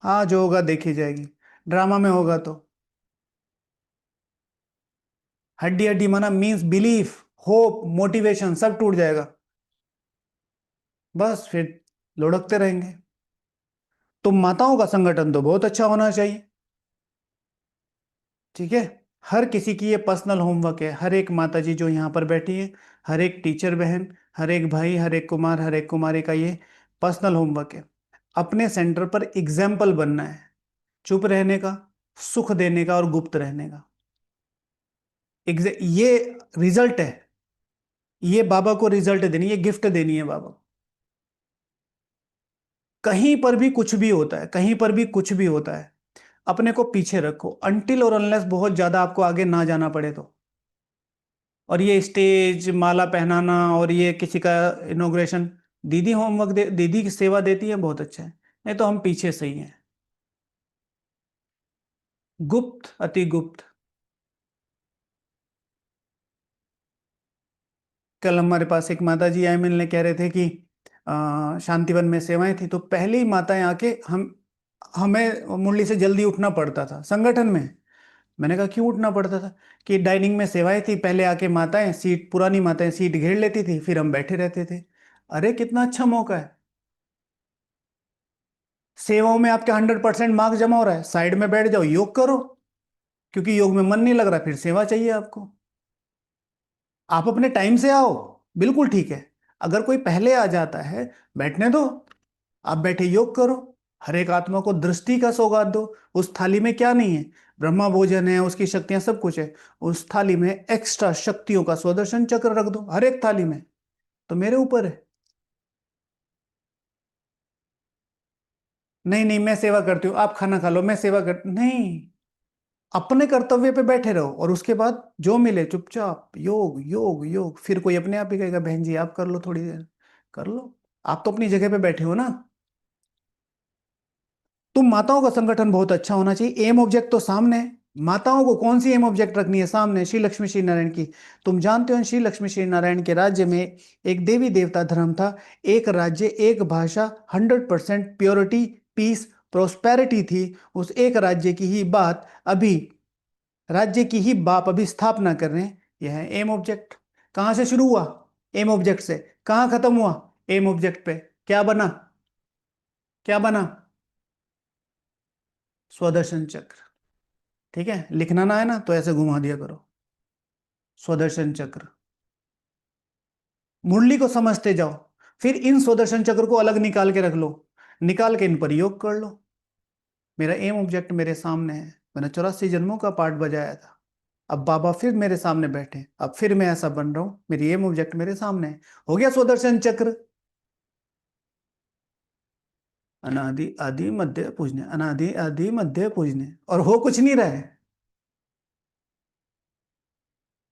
हाँ जो होगा देखी जाएगी, ड्रामा में होगा तो। हड्डी हड्डी माना मीन्स बिलीफ, होप, मोटिवेशन सब टूट जाएगा। बस फिर लुढ़कते रहेंगे। तो माताओं का संगठन तो बहुत अच्छा होना चाहिए। ठीक है। हर किसी की ये पर्सनल होमवर्क है, हर एक माता जी जो यहाँ पर बैठी है, हर एक टीचर बहन, हर एक भाई, हर एक कुमार, हर एक कुमारी का ये पर्सनल होमवर्क है। अपने सेंटर पर एग्जाम्पल बनना है, चुप रहने का, सुख देने का और गुप्त रहने का। ये रिजल्ट है। ये बाबा को रिजल्ट देनी, ये गिफ्ट देनी है बाबा को। कहीं पर भी कुछ भी होता है, कहीं पर भी कुछ भी होता है, अपने को पीछे रखो अनटिल और अनलेस बहुत ज्यादा आपको आगे ना जाना पड़े तो। और ये स्टेज माला पहनाना और ये किसी का इनॉग्रेशन, दीदी होमवर्क दे, दीदी की सेवा देती है, बहुत अच्छा है। नहीं तो हम पीछे से ही हैं। गुप्त, अति गुप्त। कल हमारे पास एक माता जी आए, मिलने कह रहे थे कि शांतिवन में सेवाएं थी, तो पहले ही माताएं आके हम हमें मुरली से जल्दी उठना पड़ता था संगठन में। मैंने कहा क्यों उठना पड़ता था? कि डाइनिंग में सेवाएं थी, पहले आके माताएं सीट, पुरानी माताएं सीट घेर लेती थी, फिर हम बैठे रहते थे। अरे कितना अच्छा मौका है। सेवाओं में आपके 100% मार्क्स जमा हो रहा है, साइड में बैठ जाओ, योग करो। क्योंकि योग में मन नहीं लग रहा, फिर सेवा चाहिए आपको। आप अपने टाइम से आओ, बिल्कुल ठीक है। अगर कोई पहले आ जाता है, बैठने दो, आप बैठे योग करो। हर एक आत्मा को दृष्टि का सौगात दो। उस थाली में क्या नहीं है? ब्रह्मा भोजन है, उसकी शक्तियां सब कुछ है। उस थाली में एक्स्ट्रा शक्तियों का सुदर्शन चक्र रख दो हर एक थाली में। तो मेरे ऊपर है। नहीं नहीं, मैं सेवा करती हूँ, आप खाना खा लो, मैं सेवा कर नहीं। अपने कर्तव्य पे बैठे रहो और उसके बाद जो मिले चुपचाप योग योग योग, फिर कोई अपने आप ही कहेगा बहन जी आप कर लो थोड़ी देर, कर लो। आप तो अपनी जगह पे बैठे हो ना। तुम माताओं का संगठन बहुत अच्छा होना चाहिए, एम ऑब्जेक्ट तो सामने है। माताओं को कौन सी एम ऑब्जेक्ट रखनी है, सामने श्री लक्ष्मी श्री नारायण की। तुम जानते हो श्री लक्ष्मी श्री नारायण के राज्य में एक देवी देवता धर्म था, एक राज्य एक भाषा, 100% प्योरिटी, पीस, प्रोस्पेरिटी थी। उस एक राज्य की ही बात अभी, राज्य की ही बाप अभी स्थापना कर रहे हैं। यह है एम ऑब्जेक्ट। कहां से शुरू हुआ, एम ऑब्जेक्ट से। कहां खत्म हुआ, एम ऑब्जेक्ट पे। क्या बना, क्या बना, स्वदर्शन चक्र। ठीक है, लिखना ना है ना तो ऐसे घुमा दिया करो, स्वदर्शन चक्र। मुरली को समझते जाओ, फिर इन स्वदर्शन चक्र को अलग निकाल के रख लो, निकाल के इन पर योग कर लो। मेरा एम ऑब्जेक्ट मेरे सामने है, मैंने 84 जन्मों का पार्ट बजाया था। अब बाबा फिर मेरे सामने बैठे, अब फिर मैं ऐसा बन रहा हूं, मेरी एम ऑब्जेक्ट मेरे सामने है। हो गया स्वदर्शन चक्र। अनादि आदि मध्य पूजने, अनादि आदि मध्य पूजने, और हो कुछ नहीं रहा है।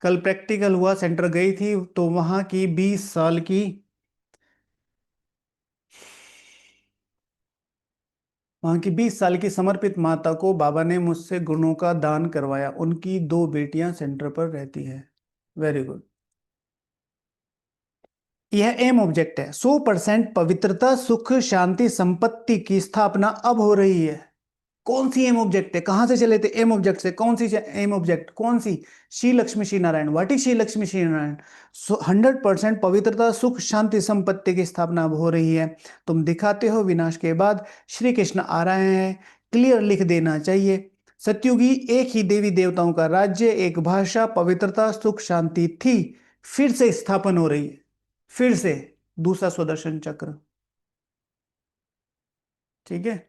कल प्रैक्टिकल हुआ, सेंटर गई थी तो वहां की 20 साल की, वहां की 20 साल की समर्पित माता को बाबा ने मुझसे गुणों का दान करवाया, उनकी 2 बेटियां सेंटर पर रहती है। Very good. यह एम ऑब्जेक्ट है, 100% पवित्रता सुख शांति संपत्ति की स्थापना अब हो रही है। कौन सी एम ऑब्जेक्ट है, कहां से चले थे एम ऑब्जेक्ट से, कौन सी एम ऑब्जेक्ट, कौन सी, श्री लक्ष्मी श्री नारायण। वाट इज श्री लक्ष्मी श्री नारायण, 100% पवित्रता सुख शांति संपत्ति की स्थापना अब हो रही है। तुम दिखाते हो विनाश के बाद श्री कृष्ण आ रहे हैं, क्लियर लिख देना चाहिए। सत्युगी एक ही देवी देवताओं का राज्य, एक भाषा, पवित्रता सुख शांति थी, फिर से स्थापन हो रही है, फिर से दूसरा स्वदर्शन चक्र। ठीक है,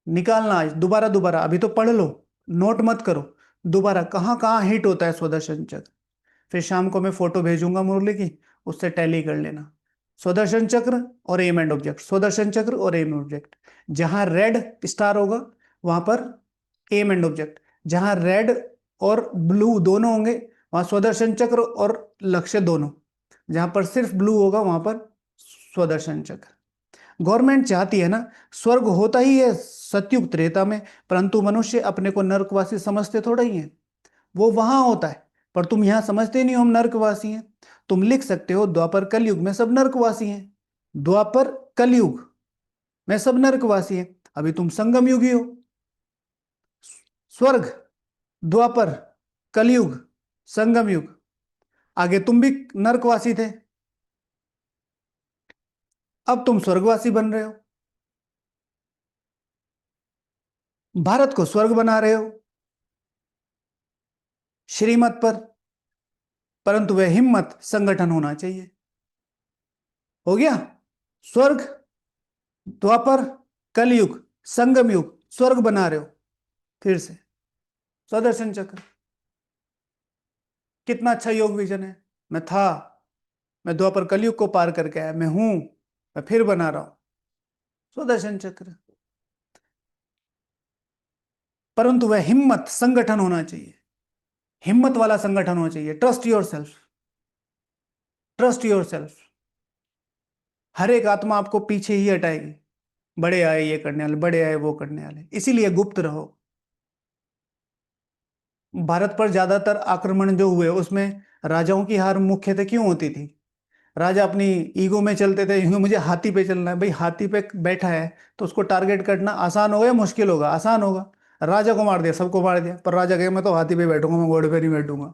निकालना आज दोबारा दोबारा, अभी तो पढ़ लो, नोट मत करो। दोबारा कहाँ कहाँ हिट होता है स्वदर्शन चक्र, फिर शाम को मैं फोटो भेजूंगा मुरली की, उससे टैली कर लेना। स्वदर्शन चक्र और एम एंड ऑब्जेक्ट, स्वदर्शन चक्र और एम ऑब्जेक्ट। जहां रेड स्टार होगा वहां पर एम एंड ऑब्जेक्ट, जहां रेड और ब्लू दोनों होंगे वहां स्वदर्शन चक्र और लक्ष्य दोनों, जहां पर सिर्फ ब्लू होगा वहां पर स्वदर्शन चक्र। गवर्नमेंट चाहती है ना, स्वर्ग होता ही है सतयुग त्रेता में, परंतु मनुष्य अपने को नरकवासी समझते थोड़ा ही है, वो वहां होता है। पर तुम यहां समझते नहीं हो हम नरकवासी हैं। तुम लिख सकते हो द्वापर कलयुग में सब नरकवासी हैं, द्वापर कलयुग में सब नरकवासी हैं। अभी तुम संगम युगी हो, स्वर्ग, द्वापर, कलयुग, संगम युग। आगे तुम भी नरकवासी थे, अब तुम स्वर्गवासी बन रहे हो, भारत को स्वर्ग बना रहे हो श्रीमत पर। परंतु वह हिम्मत संगठन होना चाहिए। हो गया, स्वर्ग, द्वापर, कलयुग, संगम युग, स्वर्ग बना रहे हो फिर से, स्वदर्शन चक्र। कितना अच्छा योग विजन है। मैं था, मैं द्वापर कलयुग को पार करके आया, मैं हूं, मैं फिर बना रहा हूं, स्वदर्शन चक्र। परंतु वह हिम्मत संगठन होना चाहिए, हिम्मत वाला संगठन होना चाहिए। Trust yourself, trust yourself. हर एक आत्मा आपको पीछे ही हटाएगी, बड़े आए ये करने वाले, बड़े आए वो करने वाले, इसीलिए गुप्त रहो। भारत पर ज्यादातर आक्रमण जो हुए उसमें राजाओं की हार मुख्यतः क्यों होती थी, राजा अपनी ईगो में चलते थे, यूं मुझे हाथी पे चलना है, भाई हाथी पे बैठा है तो उसको टारगेट करना आसान होगा या मुश्किल होगा, आसान होगा। राजा को मार दिया, सबको मार दिया, पर राजा कहे मैं तो हाथी पे बैठूंगा, मैं घोड़े पे नहीं बैठूंगा।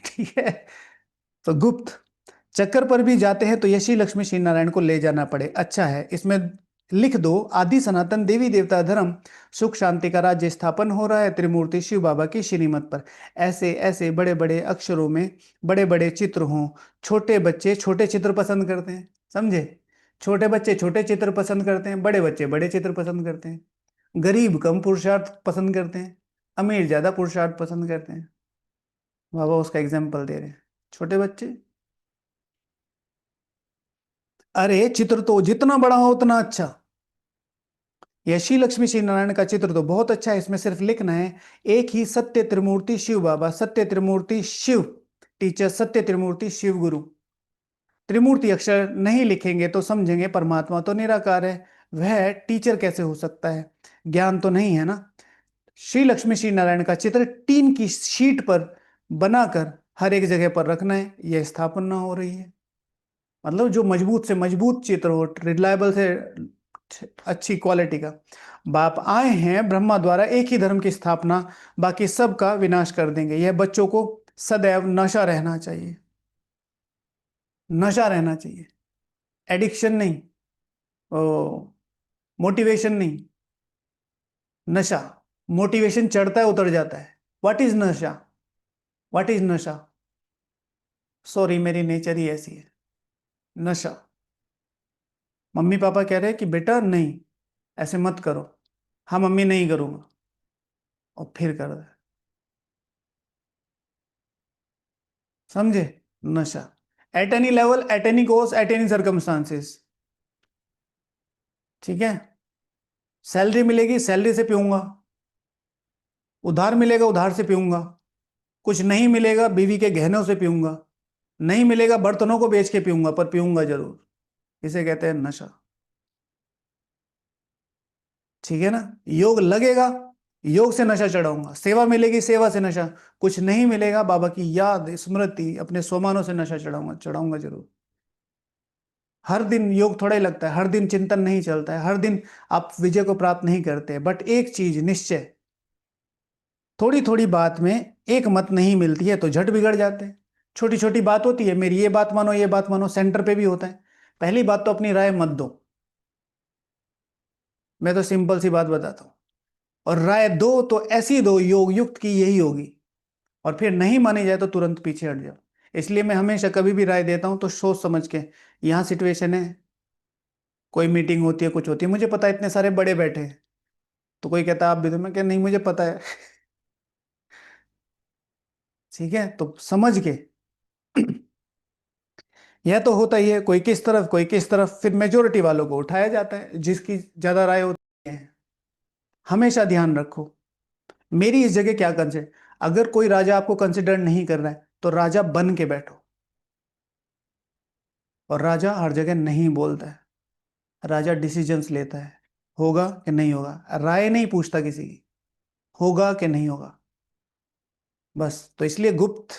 ठीक है, तो गुप्त चक्कर पर भी जाते हैं तो यशी लक्ष्मी श्री नारायण को ले जाना पड़े, अच्छा है इसमें लिख दो, आदि सनातन देवी देवता धर्म, सुख शांति का राज्य स्थापन हो रहा है त्रिमूर्ति शिव बाबा की श्रीमत पर। ऐसे ऐसे बड़े बड़े अक्षरों में बड़े बड़े चित्र हों। छोटे बच्चे छोटे चित्र पसंद करते हैं, समझे, छोटे बच्चे छोटे चित्र पसंद करते हैं, बड़े बच्चे बड़े चित्र पसंद करते हैं। गरीब कम पुरुषार्थ पसंद करते हैं, अमीर ज्यादा पुरुषार्थ पसंद करते हैं। बाबा उसका एग्जाम्पल दे रहे हैं, छोटे बच्चे। अरे चित्र तो जितना बड़ा हो उतना अच्छा, यह श्री लक्ष्मी श्री नारायण का चित्र तो बहुत अच्छा है, इसमें सिर्फ लिखना है एक ही सत्य त्रिमूर्ति शिव बाबा, सत्य त्रिमूर्ति शिव टीचर, सत्य त्रिमूर्ति शिव गुरु। त्रिमूर्ति अक्षर नहीं लिखेंगे तो समझेंगे परमात्मा तो निराकार है, वह टीचर कैसे हो सकता है, ज्ञान तो नहीं है ना। श्री लक्ष्मी श्री नारायण का चित्र टीन की शीट पर बनाकर हर एक जगह पर रखना है, यह स्थापना हो रही है। मतलब जो मजबूत से मजबूत चित्र हो, रिलायबल से अच्छी क्वालिटी का। बाप आए हैं ब्रह्मा द्वारा एक ही धर्म की स्थापना, बाकी सबका विनाश कर देंगे। यह बच्चों को सदैव नशा रहना चाहिए, नशा रहना चाहिए, एडिक्शन नहीं, ओ मोटिवेशन नहीं, नशा। मोटिवेशन चढ़ता है उतर जाता है। व्हाट इज नशा? व्हाट इज नशा? सॉरी, मेरी नेचर ही ऐसी है, नशा। मम्मी पापा कह रहे हैं कि बेटा नहीं, ऐसे मत करो। हाँ मम्मी, नहीं करूंगा, और फिर कर दे। समझे? नशा। At any level, at any cost, at any circumstances. ठीक है। सैलरी मिलेगी, सैलरी से पीऊंगा। उधार मिलेगा, उधार से पीऊंगा। कुछ नहीं मिलेगा, बीवी के गहनों से पीऊंगा। नहीं मिलेगा, बर्तनों को बेच के पीऊंगा, पर पीऊंगा जरूर। इसे कहते हैं नशा। ठीक है ना। योग लगेगा, योग से नशा चढ़ाऊंगा। सेवा मिलेगी, सेवा से नशा। कुछ नहीं मिलेगा, बाबा की याद स्मृति अपने सोमानों से नशा चढ़ाऊंगा, चढ़ाऊंगा जरूर। हर दिन योग थोड़ा ही लगता है, हर दिन चिंतन नहीं चलता है, हर दिन आप विजय को प्राप्त नहीं करते। बट एक चीज निश्चय, थोड़ी थोड़ी बात में एक मत नहीं मिलती है तो झट बिगड़ जाते हैं। छोटी छोटी बात होती है, मेरी ये बात मानो, ये बात मानो, सेंटर पे भी होता है। पहली बात तो अपनी राय मत दो, मैं तो सिंपल सी बात बताता हूँ। और राय दो तो ऐसी दो योग युक्त की यही होगी, और फिर नहीं मानी जाए तो तुरंत पीछे हट जाओ। इसलिए मैं हमेशा कभी भी राय देता हूं तो सोच समझ के। यहाँ सिचुएशन है, कोई मीटिंग होती है, कुछ होती है, मुझे पता है इतने सारे बड़े बैठे हैं, तो कोई कहता है आप भी दो, मैं क्या नहीं, मुझे पता है। ठीक है, तो समझ के। यह तो होता ही है, कोई किस तरफ कोई किस तरफ, फिर मेजोरिटी वालों को उठाया जाता है जिसकी ज्यादा राय होती है। हमेशा ध्यान रखो, मेरी इस जगह क्या कंसिडर, अगर कोई राजा आपको कंसिडर नहीं कर रहा है तो राजा बन के बैठो। और राजा हर जगह नहीं बोलता है, राजा डिसीजंस लेता है। होगा कि नहीं होगा, राय नहीं पूछता किसी की, होगा कि नहीं होगा, बस। तो इसलिए गुप्त,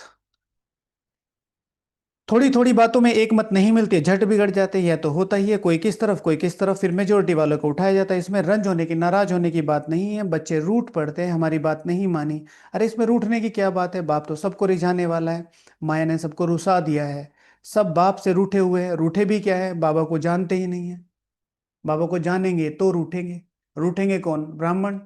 थोड़ी थोड़ी बातों में एक मत नहीं मिलती, झट बिगड़ जाते हैं। यह तो होता ही है, कोई किस तरफ कोई किस तरफ, फिर मेजोरिटी वालों को उठाया जाता है। इसमें रंज होने की, नाराज होने की बात नहीं है। बच्चे रूठ पड़ते हैं, हमारी बात नहीं मानी। अरे इसमें रूठने की क्या बात है, बाप तो सबको रिझाने वाला है। माया ने सबको रुसा दिया है, सब बाप से रूठे हुए हैं। रूठे भी क्या है, बाबा को जानते ही नहीं है। बाबा को जानेंगे तो रूठेंगे। रूठेंगे कौन? ब्राह्मण।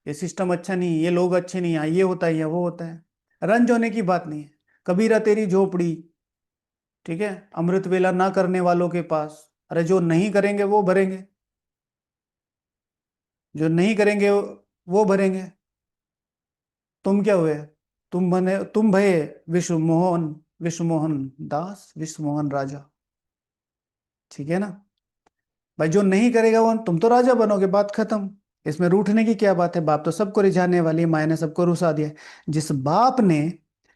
ये सिस्टम अच्छा नहीं, ये लोग अच्छे नहीं, यहाँ ये होता है या वो होता है। रंज होने की बात नहीं है। कबीरा तेरी झोपड़ी, ठीक है, अमृत वेला ना करने वालों के पास। अरे जो नहीं करेंगे वो भरेंगे, जो नहीं करेंगे वो भरेंगे। तुम क्या हुए? तुम भये विश्व मोहन, विश्व मोहन दास, विश्व मोहन राजा। ठीक है ना। भाई जो नहीं करेगा वो, तुम तो राजा बनोगे, बात खत्म। इसमें रूठने की क्या बात है, बाप तो सबको रिझाने वाली है, माया ने सबको रुसा दिया है। जिस बाप ने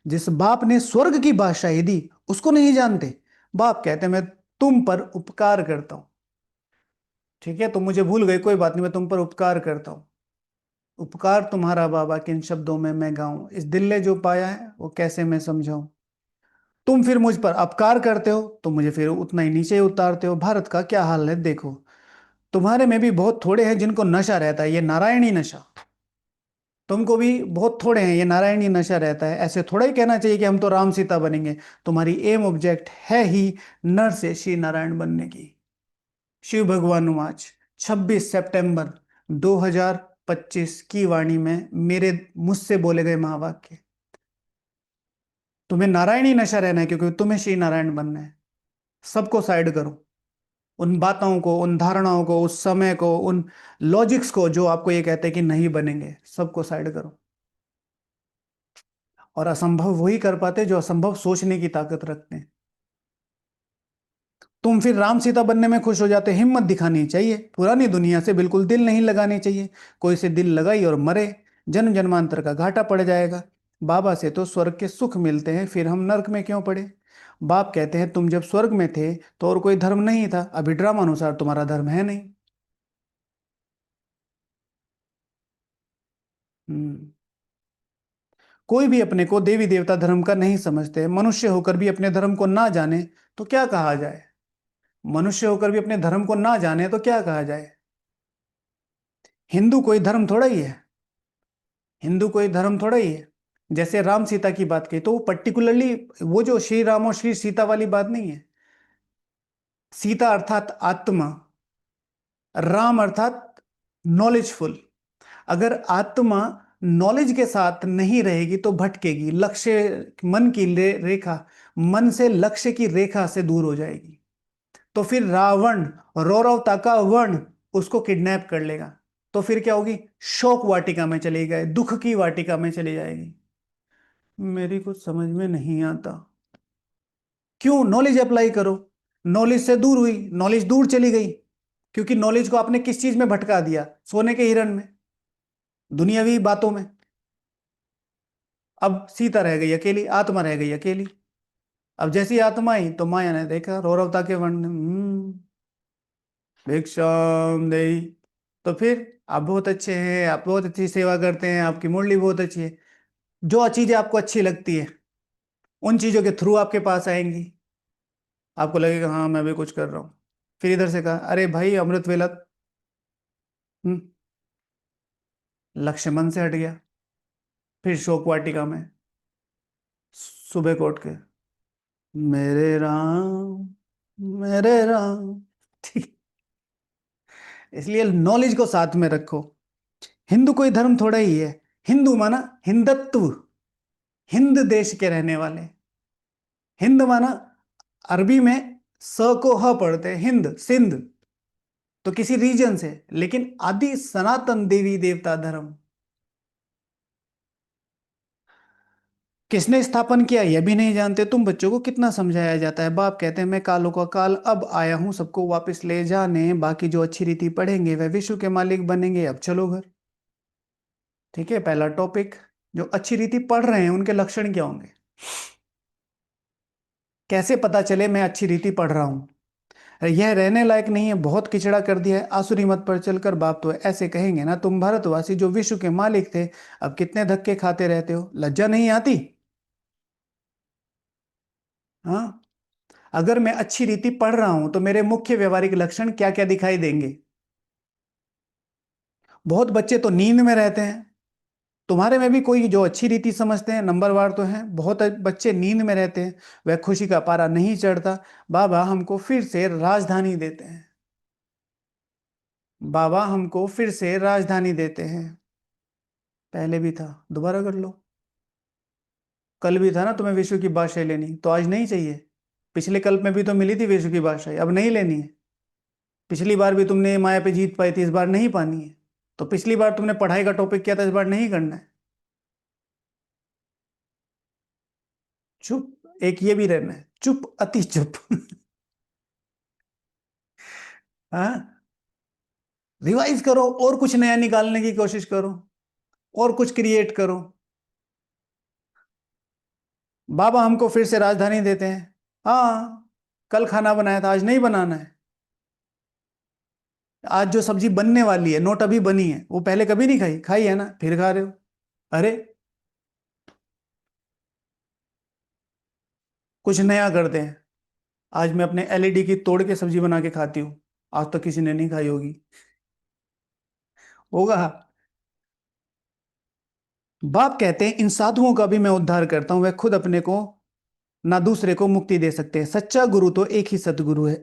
जिस बाप ने स्वर्ग की बादशाही दी, उसको नहीं जानते। बाप कहते हैं मैं तुम पर उपकार करता हूं। ठीक है, तुम मुझे भूल गए, कोई बात नहीं, मैं तुम पर उपकार करता हूं। उपकार तुम्हारा बाबा किन शब्दों में मैं गाऊं, इस दिल ने जो पाया है वो कैसे मैं समझाऊं। तुम फिर मुझ पर अपकार करते हो तो मुझे फिर उतना ही नीचे उतारते हो। भारत का क्या हाल है देखो। तुम्हारे में भी बहुत थोड़े हैं जिनको नशा रहता है, ये नारायणी नशा। तुमको भी बहुत थोड़े हैं, ये नारायणी नशा रहता है। ऐसे थोड़ा ही कहना चाहिए कि हम तो राम सीता बनेंगे। तुम्हारी एम ऑब्जेक्ट है ही नर से श्री नारायण बनने की। शिव भगवान आज 26 सितंबर 2025 की वाणी में मेरे मुझसे बोले गए महावाक्य। तुम्हें नारायणी नशा रहना है क्योंकि तुम्हें श्री नारायण बनना है। सबको साइड करो, उन बातों को, उन धारणाओं को, उस समय को, उन लॉजिक्स को जो आपको ये कहते हैं कि नहीं बनेंगे, सबको साइड करो। और असंभव वही कर पाते जो असंभव सोचने की ताकत रखते हैं। तुम फिर राम सीता बनने में खुश हो जाते, हिम्मत दिखानी चाहिए, पुरानी दुनिया से बिल्कुल दिल नहीं लगाने चाहिए। कोई से दिल लगाई और मरे, जन्म जन्मांतर का घाटा पड़ जाएगा। बाबा से तो स्वर्ग के सुख मिलते हैं, फिर हम नरक में क्यों पड़े। बाप कहते हैं तुम जब स्वर्ग में थे तो और कोई धर्म नहीं था, अभी ड्रामा अनुसार तुम्हारा धर्म है नहीं। हम्म। कोई भी अपने को देवी देवता धर्म का नहीं समझते, मनुष्य होकर भी अपने धर्म को ना जाने तो क्या कहा जाए। मनुष्य होकर भी अपने धर्म को ना जाने तो क्या कहा जाए। हिंदू कोई धर्म थोड़ा ही है। हिंदू कोई धर्म थोड़ा ही है। जैसे राम सीता की बात की तो वो पर्टिकुलरली, वो जो श्री राम और श्री सीता वाली बात नहीं है। सीता अर्थात आत्मा, राम अर्थात नॉलेजफुल। अगर आत्मा नॉलेज के साथ नहीं रहेगी तो भटकेगी, लक्ष्य, मन की रेखा, मन से लक्ष्य की रेखा से दूर हो जाएगी। तो फिर रावण, रौरवता का वर्ण, उसको किडनैप कर लेगा। तो फिर क्या होगी, शोक वाटिका में चली गए, दुख की वाटिका में चली जाएगी। मेरी कुछ समझ में नहीं आता। क्यों, नॉलेज अप्लाई करो। नॉलेज से दूर हुई, नॉलेज दूर चली गई, क्योंकि नॉलेज को आपने किस चीज में भटका दिया, सोने के हिरण में, दुनियावी बातों में। अब सीता रह गई अकेली, आत्मा रह गई अकेली। अब जैसी आत्मा आई तो माया ने देखा रौरवता के वर्ण, भिक्षाम देही। तो फिर आप बहुत अच्छे हैं, आप बहुत अच्छी सेवा करते हैं, आपकी मुरली बहुत अच्छी है। जो चीजें आपको अच्छी लगती है उन चीजों के थ्रू आपके पास आएंगी। आपको लगेगा हाँ मैं भी कुछ कर रहा हूँ। फिर इधर से कहा अरे भाई अमृत वेला, हम्म, लक्ष्य मन से हट गया। फिर शोक वाटिका में सुबह को उठ के, मेरे राम, मेरे राम। ठीक। इसलिए नॉलेज को साथ में रखो। हिंदू कोई धर्म थोड़ा ही है। हिंदू माना हिंदत्व, हिंद देश के रहने वाले। हिंद माना, अरबी में स को ह पढ़ते हैं, हिंद, सिंध, तो किसी रीजन से। लेकिन आदि सनातन देवी देवता धर्म किसने स्थापन किया यह भी नहीं जानते तुम। बच्चों को कितना समझाया जाता है, बाप कहते हैं मैं कालों का काल अब आया हूं सबको वापस ले जाने, बाकी जो अच्छी रीति पढ़ेंगे वह विश्व के मालिक बनेंगे, अब चलो घर। ठीक है, पहला टॉपिक, जो अच्छी रीति पढ़ रहे हैं उनके लक्षण क्या होंगे। कैसे पता चले मैं अच्छी रीति पढ़ रहा हूं। यह रहने लायक नहीं है, बहुत किचड़ा कर दिया है, आसुरी मत पर चलकर बाप तो ऐसे कहेंगे ना, तुम भारतवासी जो विश्व के मालिक थे अब कितने धक्के खाते रहते हो, लज्जा नहीं आती। हाँ। अगर मैं अच्छी रीति पढ़ रहा हूं तो मेरे मुख्य व्यवहारिक लक्षण क्या क्या दिखाई देंगे। बहुत बच्चे तो नींद में रहते हैं। तुम्हारे में भी कोई जो अच्छी रीति समझते हैं नंबरवार तो हैं, बहुत बच्चे नींद में रहते हैं, वह खुशी का पारा नहीं चढ़ता। बाबा हमको फिर से राजधानी देते हैं। बाबा हमको फिर से राजधानी देते हैं। पहले भी था, दोबारा कर लो। कल भी था ना तुम्हें विश्व की बादशाही लेनी, तो आज नहीं चाहिए। पिछले कल्प में भी तो मिली थी विश्व की बादशाही, अब नहीं लेनी है। पिछली बार भी तुमने माया पे जीत पाई थी, इस बार नहीं पानी है। तो पिछली बार तुमने पढ़ाई का टॉपिक किया था, इस बार नहीं करना है। चुप, एक ये भी रहना है, चुप अति चुप। हाँ। रिवाइज करो और कुछ नया निकालने की कोशिश करो, और कुछ क्रिएट करो। बाबा हमको फिर से राजधानी देते हैं। हाँ, कल खाना बनाया था, आज नहीं बनाना है। आज जो सब्जी बनने वाली है, नोट अभी बनी है, वो पहले कभी नहीं खाई, खाई है ना, फिर खा रहे हो। अरे कुछ नया करते हैं। आज मैं अपने एलईडी की तोड़ के सब्जी बना के खाती हूँ, आज तक किसी ने नहीं खाई होगी। होगा। बाप कहते हैं इन साधुओं का भी मैं उद्धार करता हूं, वह खुद अपने को ना दूसरे को मुक्ति दे सकते हैं, सच्चा गुरु तो एक ही सतगुरु है,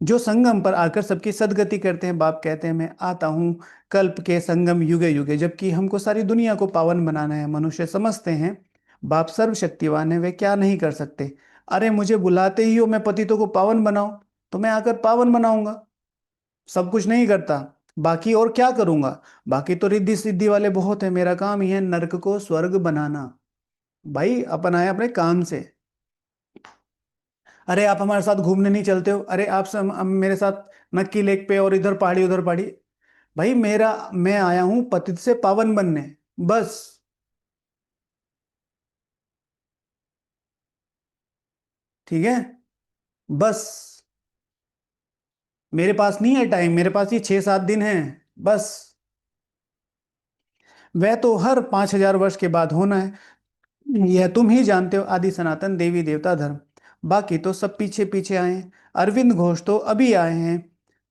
जो संगम पर आकर सबकी सदगति करते हैं। बाप कहते हैं मैं आता हूं कल्प के संगम युगे युगे, जबकि हमको सारी दुनिया को पावन बनाना है। मनुष्य समझते हैं बाप सर्वशक्तिवान है, वे क्या नहीं कर सकते। अरे मुझे बुलाते ही हो मैं पतितों को पावन बनाऊं, तो मैं आकर पावन बनाऊंगा। सब कुछ नहीं करता, बाकी और क्या करूंगा। बाकी तो रिद्धि सिद्धि वाले बहुत है, मेरा काम ही है नरक को स्वर्ग बनाना। भाई अपन आए अपने काम से। अरे आप हमारे साथ घूमने नहीं चलते हो, अरे आप मेरे साथ नक्की लेक पे, और इधर पहाड़ी उधर पहाड़ी। भाई मेरा, मैं आया हूं पतित से पावन बनने, बस। ठीक है, बस। मेरे पास नहीं है टाइम, मेरे पास ये 6-7 दिन है, बस। वह तो हर 5,000 वर्ष के बाद होना है। यह तुम ही जानते हो, आदि सनातन देवी देवता धर्म। बाकी तो सब पीछे पीछे आए हैं। अरविंद घोष तो अभी आए हैं,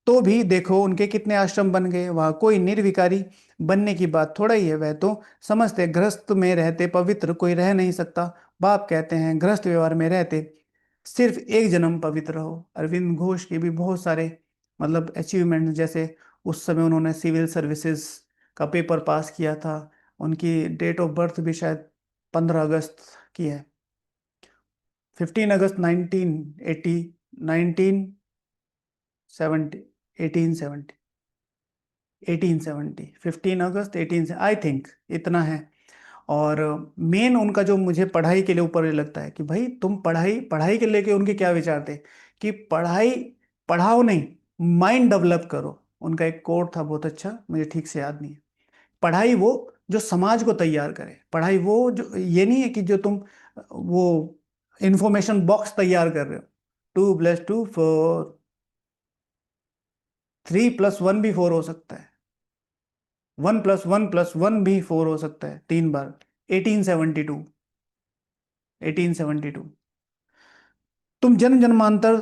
तो भी देखो उनके कितने आश्रम बन गए। वहां कोई निर्विकारी बनने की बात थोड़ा ही है, वह तो समझते गृहस्थ में रहते पवित्र कोई रह नहीं सकता। बाप कहते हैं गृहस्थ व्यवहार में रहते सिर्फ एक जन्म पवित्र हो। अरविंद घोष के भी बहुत सारे मतलब अचीवमेंट, जैसे उस समय उन्होंने सिविल सर्विसेज का पेपर पास किया था। उनकी डेट ऑफ बर्थ भी शायद 15 अगस्त की है। 15 अगस्त 1970, 15 अगस्त 18 से आई थिंक इतना है। और मेन उनका जो मुझे पढ़ाई के लिए ऊपर ये लगता है कि भाई तुम पढ़ाई पढ़ाई के लेके उनके क्या विचार थे कि पढ़ाई पढ़ाओ नहीं, माइंड डेवलप करो। उनका एक कोट था बहुत अच्छा, मुझे ठीक से याद नहीं है। पढ़ाई वो जो समाज को तैयार करे, पढ़ाई वो जो ये नहीं है कि जो तुम वो इंफॉर्मेशन बॉक्स तैयार कर रहे हो। 2+2 4, 3+1 भी 4 हो सकता है, 1+1+1 भी 4 हो सकता है 3 बार। 1872, 1872। तुम जन्म जन्मांतर।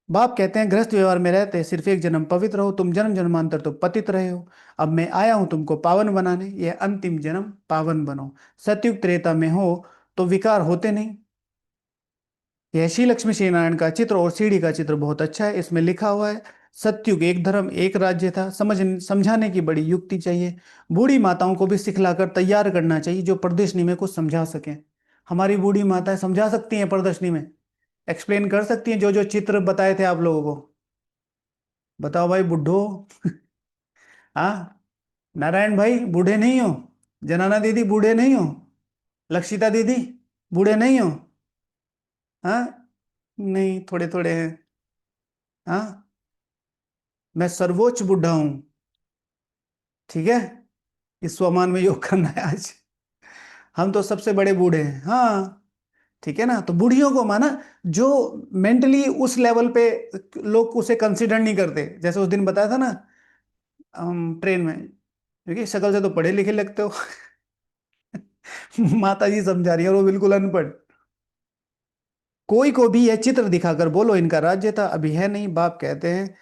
बाप कहते हैं गृहस्थ व्यवहार में रहते सिर्फ एक जन्म पवित्र हो, तुम जन्म जन्मांतर तो पतित रहे हो। अब मैं आया हूं तुमको पावन बनाने, यह अंतिम जन्म पावन बनो। सतयुग त्रेता में हो तो विकार होते नहीं। यह श्री लक्ष्मी श्री नारायण का चित्र और सीढ़ी का चित्र बहुत अच्छा है। इसमें लिखा हुआ है सतयुग एक धर्म एक राज्य था। समझाने की बड़ी युक्ति चाहिए। बूढ़ी माताओं को भी सिखलाकर तैयार करना चाहिए जो प्रदर्शनी में कुछ समझा सकें। हमारी बूढ़ी माताएं समझा सकती हैं प्रदर्शनी में, एक्सप्लेन कर सकती हैं जो जो चित्र बताए थे आप लोगों को। बताओ भाई बुड्ढो। हाँ, नारायण भाई बूढ़े नहीं हो? जनाना दीदी बूढ़े नहीं हो? लक्षिता दीदी बूढ़े नहीं हो? हाँ, नहीं थोड़े थोड़े हैं। हाँ, मैं सर्वोच्च बुढ़ा हूं। ठीक है, इस स्वमान में योग करना है आज। हम तो सबसे बड़े बूढ़े हैं, हाँ। ठीक है ना, तो बूढ़ियों को माना जो मेंटली उस लेवल पे लोग उसे कंसिडर नहीं करते। जैसे उस दिन बताया था ना, हम ट्रेन में, क्योंकि शक्ल से तो पढ़े लिखे लगते हो। माता जी समझा रही है और वो बिल्कुल अनपढ़। कोई को भी यह चित्र दिखाकर बोलो इनका राज्य था, अभी है नहीं। बाप कहते हैं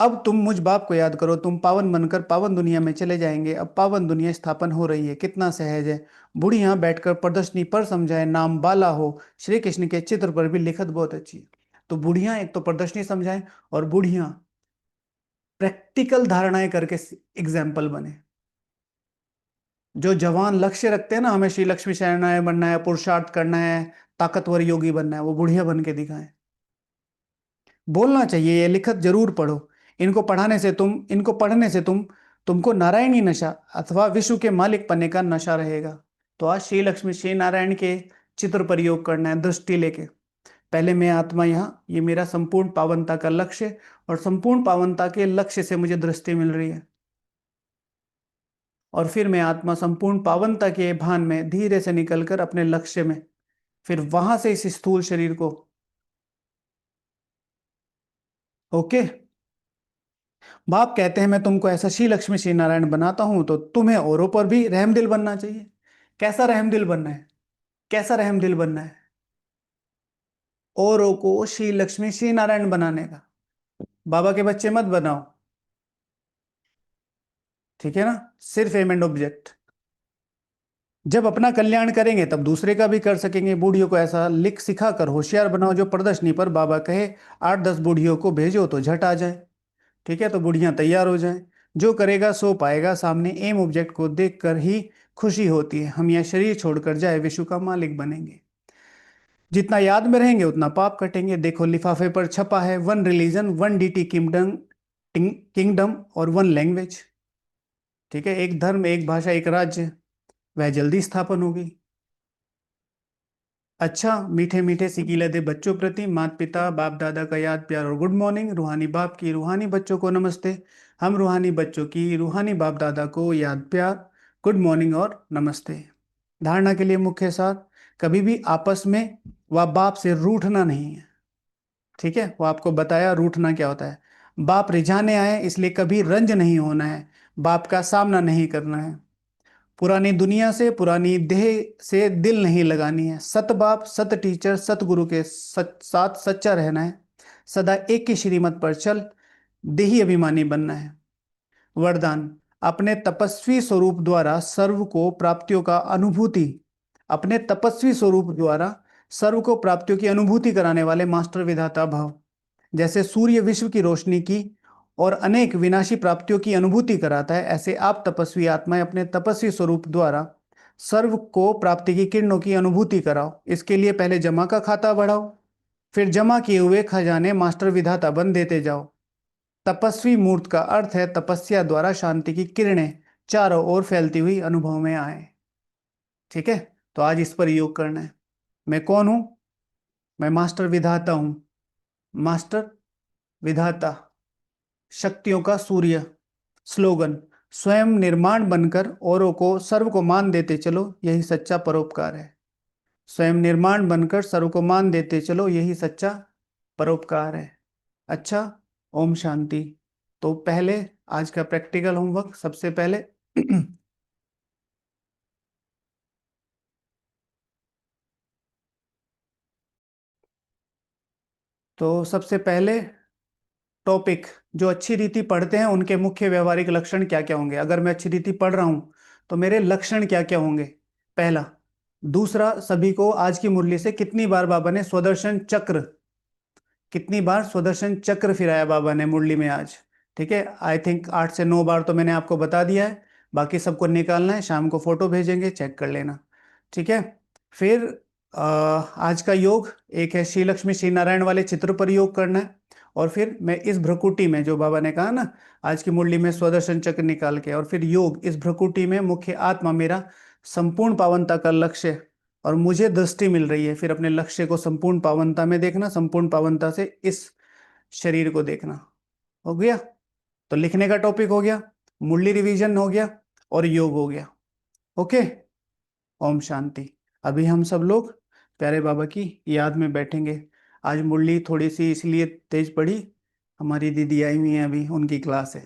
अब तुम मुझ बाप को याद करो, तुम पावन बनकर पावन दुनिया में चले जाएंगे। अब पावन दुनिया स्थापन हो रही है, कितना सहज है। बुढ़िया बैठकर प्रदर्शनी पर समझाए, नाम बाला हो। श्री कृष्ण के चित्र पर भी लिखत बहुत अच्छी है। तो बुढ़िया एक तो प्रदर्शनी समझाएं, और बुढ़िया प्रैक्टिकल धारणाएं करके एग्जाम्पल बने। जो जवान लक्ष्य रखते हैं ना, हमें श्री लक्ष्मी शरणाय बनना है, पुरुषार्थ करना है, ताकतवर योगी बनना है, वो बुढ़िया बन के दिखाएं। बोलना चाहिए, ये लिखत जरूर पढ़ो। इनको पढ़ने से तुमको नारायणी नशा अथवा विश्व के मालिक बनने का नशा रहेगा। तो आज श्री लक्ष्मी श्री नारायण के चित्र पर योग करना है दृष्टि लेके। पहले मैं आत्मा यहाँ, ये मेरा संपूर्ण पावनता का लक्ष्य है, और संपूर्ण पावनता के लक्ष्य से मुझे दृष्टि मिल रही है। और फिर मैं आत्मा संपूर्ण पावनता के भान में धीरे से निकलकर अपने लक्ष्य में, फिर वहां से इस स्थूल शरीर को। ओके। बाप कहते हैं मैं तुमको ऐसा श्री लक्ष्मी श्री नारायण बनाता हूं तो तुम्हें औरों पर भी रहमदिल बनना चाहिए। कैसा रहमदिल बनना है? कैसा रहमदिल बनना है? औरों को श्री लक्ष्मी श्री नारायण बनाने का। बाबा के बच्चे मत बनाओ। ठीक है ना, सिर्फ एम एंड ऑब्जेक्ट। जब अपना कल्याण करेंगे तब दूसरे का भी कर सकेंगे। बूढ़ियों को ऐसा लिख सिखा कर होशियार बनाओ जो प्रदर्शनी पर बाबा कहे 8-10 बूढ़ियों को भेजो तो झट आ जाए। ठीक है, तो बुढ़ियां तैयार हो जाएं। जो करेगा सो पाएगा, सामने एम ऑब्जेक्ट को देखकर ही खुशी होती है। हम यह शरीर छोड़कर जाए विश्व का मालिक बनेंगे। जितना याद में रहेंगे उतना पाप कटेंगे। देखो लिफाफे पर छपा है, one religion one deity kingdom, kingdom और वन लैंग्वेज। ठीक है, एक धर्म एक भाषा एक राज्य, वह जल्दी स्थापन होगी। अच्छा मीठे मीठे सिकीले दे बच्चों प्रति माता पिता बाप दादा का याद प्यार और गुड मॉर्निंग। रूहानी बाप की रूहानी बच्चों को नमस्ते। हम रूहानी बच्चों की रूहानी बाप दादा को याद प्यार, गुड मॉर्निंग और नमस्ते। धारणा के लिए मुख्य सार, कभी भी आपस में व बाप से रूठना नहीं है। ठीक है, वो आपको बताया रूठना क्या होता है। बाप रिझाने आए इसलिए कभी रंज नहीं होना है, बाप का सामना नहीं करना है। पुरानी दुनिया से पुरानी देह से दिल नहीं लगानी है। सत बाप सत टीचर सत गुरु के साथ सच्चा रहना है। सदा एक की श्रीमत पर चल, देही अभिमानी बनना है। वरदान, अपने तपस्वी स्वरूप द्वारा सर्व को प्राप्तियों का अनुभूति, अपने तपस्वी स्वरूप द्वारा सर्व को प्राप्तियों की अनुभूति कराने वाले मास्टर विधाता भव। जैसे सूर्य विश्व की रोशनी की और अनेक विनाशी प्राप्तियों की अनुभूति कराता है, ऐसे आप तपस्वी आत्माएं अपने तपस्वी स्वरूप द्वारा सर्व को प्राप्ति की किरणों की अनुभूति कराओ। इसके लिए पहले जमा का खाता बढ़ाओ, फिर जमा किए हुए खजाने मास्टर विधाता बन देते जाओ। तपस्वी मूर्त का अर्थ है तपस्या द्वारा शांति की किरणें चारों ओर फैलती हुई अनुभव में आए। ठीक है, तो आज इस पर योग करना है। मैं कौन हूं? मैं मास्टर विधाता हूं। मास्टर विधाता, शक्तियों का सूर्य। स्लोगन, स्वयं निर्माण बनकर औरों को सर्व को मान देते चलो, यही सच्चा परोपकार है। स्वयं निर्माण बनकर सर्व को मान देते चलो, यही सच्चा परोपकार है। अच्छा, ओम शांति। तो पहले आज का प्रैक्टिकल होमवर्क सबसे पहले तो सबसे पहले टॉपिक, जो अच्छी रीति पढ़ते हैं उनके मुख्य व्यवहारिक लक्षण क्या क्या होंगे। अगर मैं अच्छी रीति पढ़ रहा हूं तो मेरे लक्षण क्या क्या होंगे, पहला। दूसरा, सभी को आज की मुरली से कितनी बार बाबा ने स्वदर्शन चक्र, कितनी बार स्वदर्शन चक्र फिराया बाबा ने मुरली में आज। ठीक है, आई थिंक 8 से 9 बार तो मैंने आपको बता दिया है, बाकी सबको निकालना है। शाम को फोटो भेजेंगे, चेक कर लेना। ठीक है, फिर आज का योग एक है श्री लक्ष्मी श्री नारायण वाले चित्र पर योग करना है। और फिर मैं इस भ्रकुटी में, जो बाबा ने कहा ना आज की मुरली में स्वदर्शन चक्र निकाल के, और फिर योग इस भ्रकुटी में मुख्य आत्मा मेरा संपूर्ण पावनता का लक्ष्य, और मुझे दृष्टि मिल रही है। फिर अपने लक्ष्य को संपूर्ण पावनता में देखना, संपूर्ण पावनता से इस शरीर को देखना। हो गया, तो लिखने का टॉपिक हो गया, मुरली रिवीजन हो गया, और योग हो गया। ओके, ओम शांति। अभी हम सब लोग प्यारे बाबा की याद में बैठेंगे। आज मुरली थोड़ी सी इसलिए तेज पड़ी, हमारी दीदी आई हुई हैं, अभी उनकी क्लास है।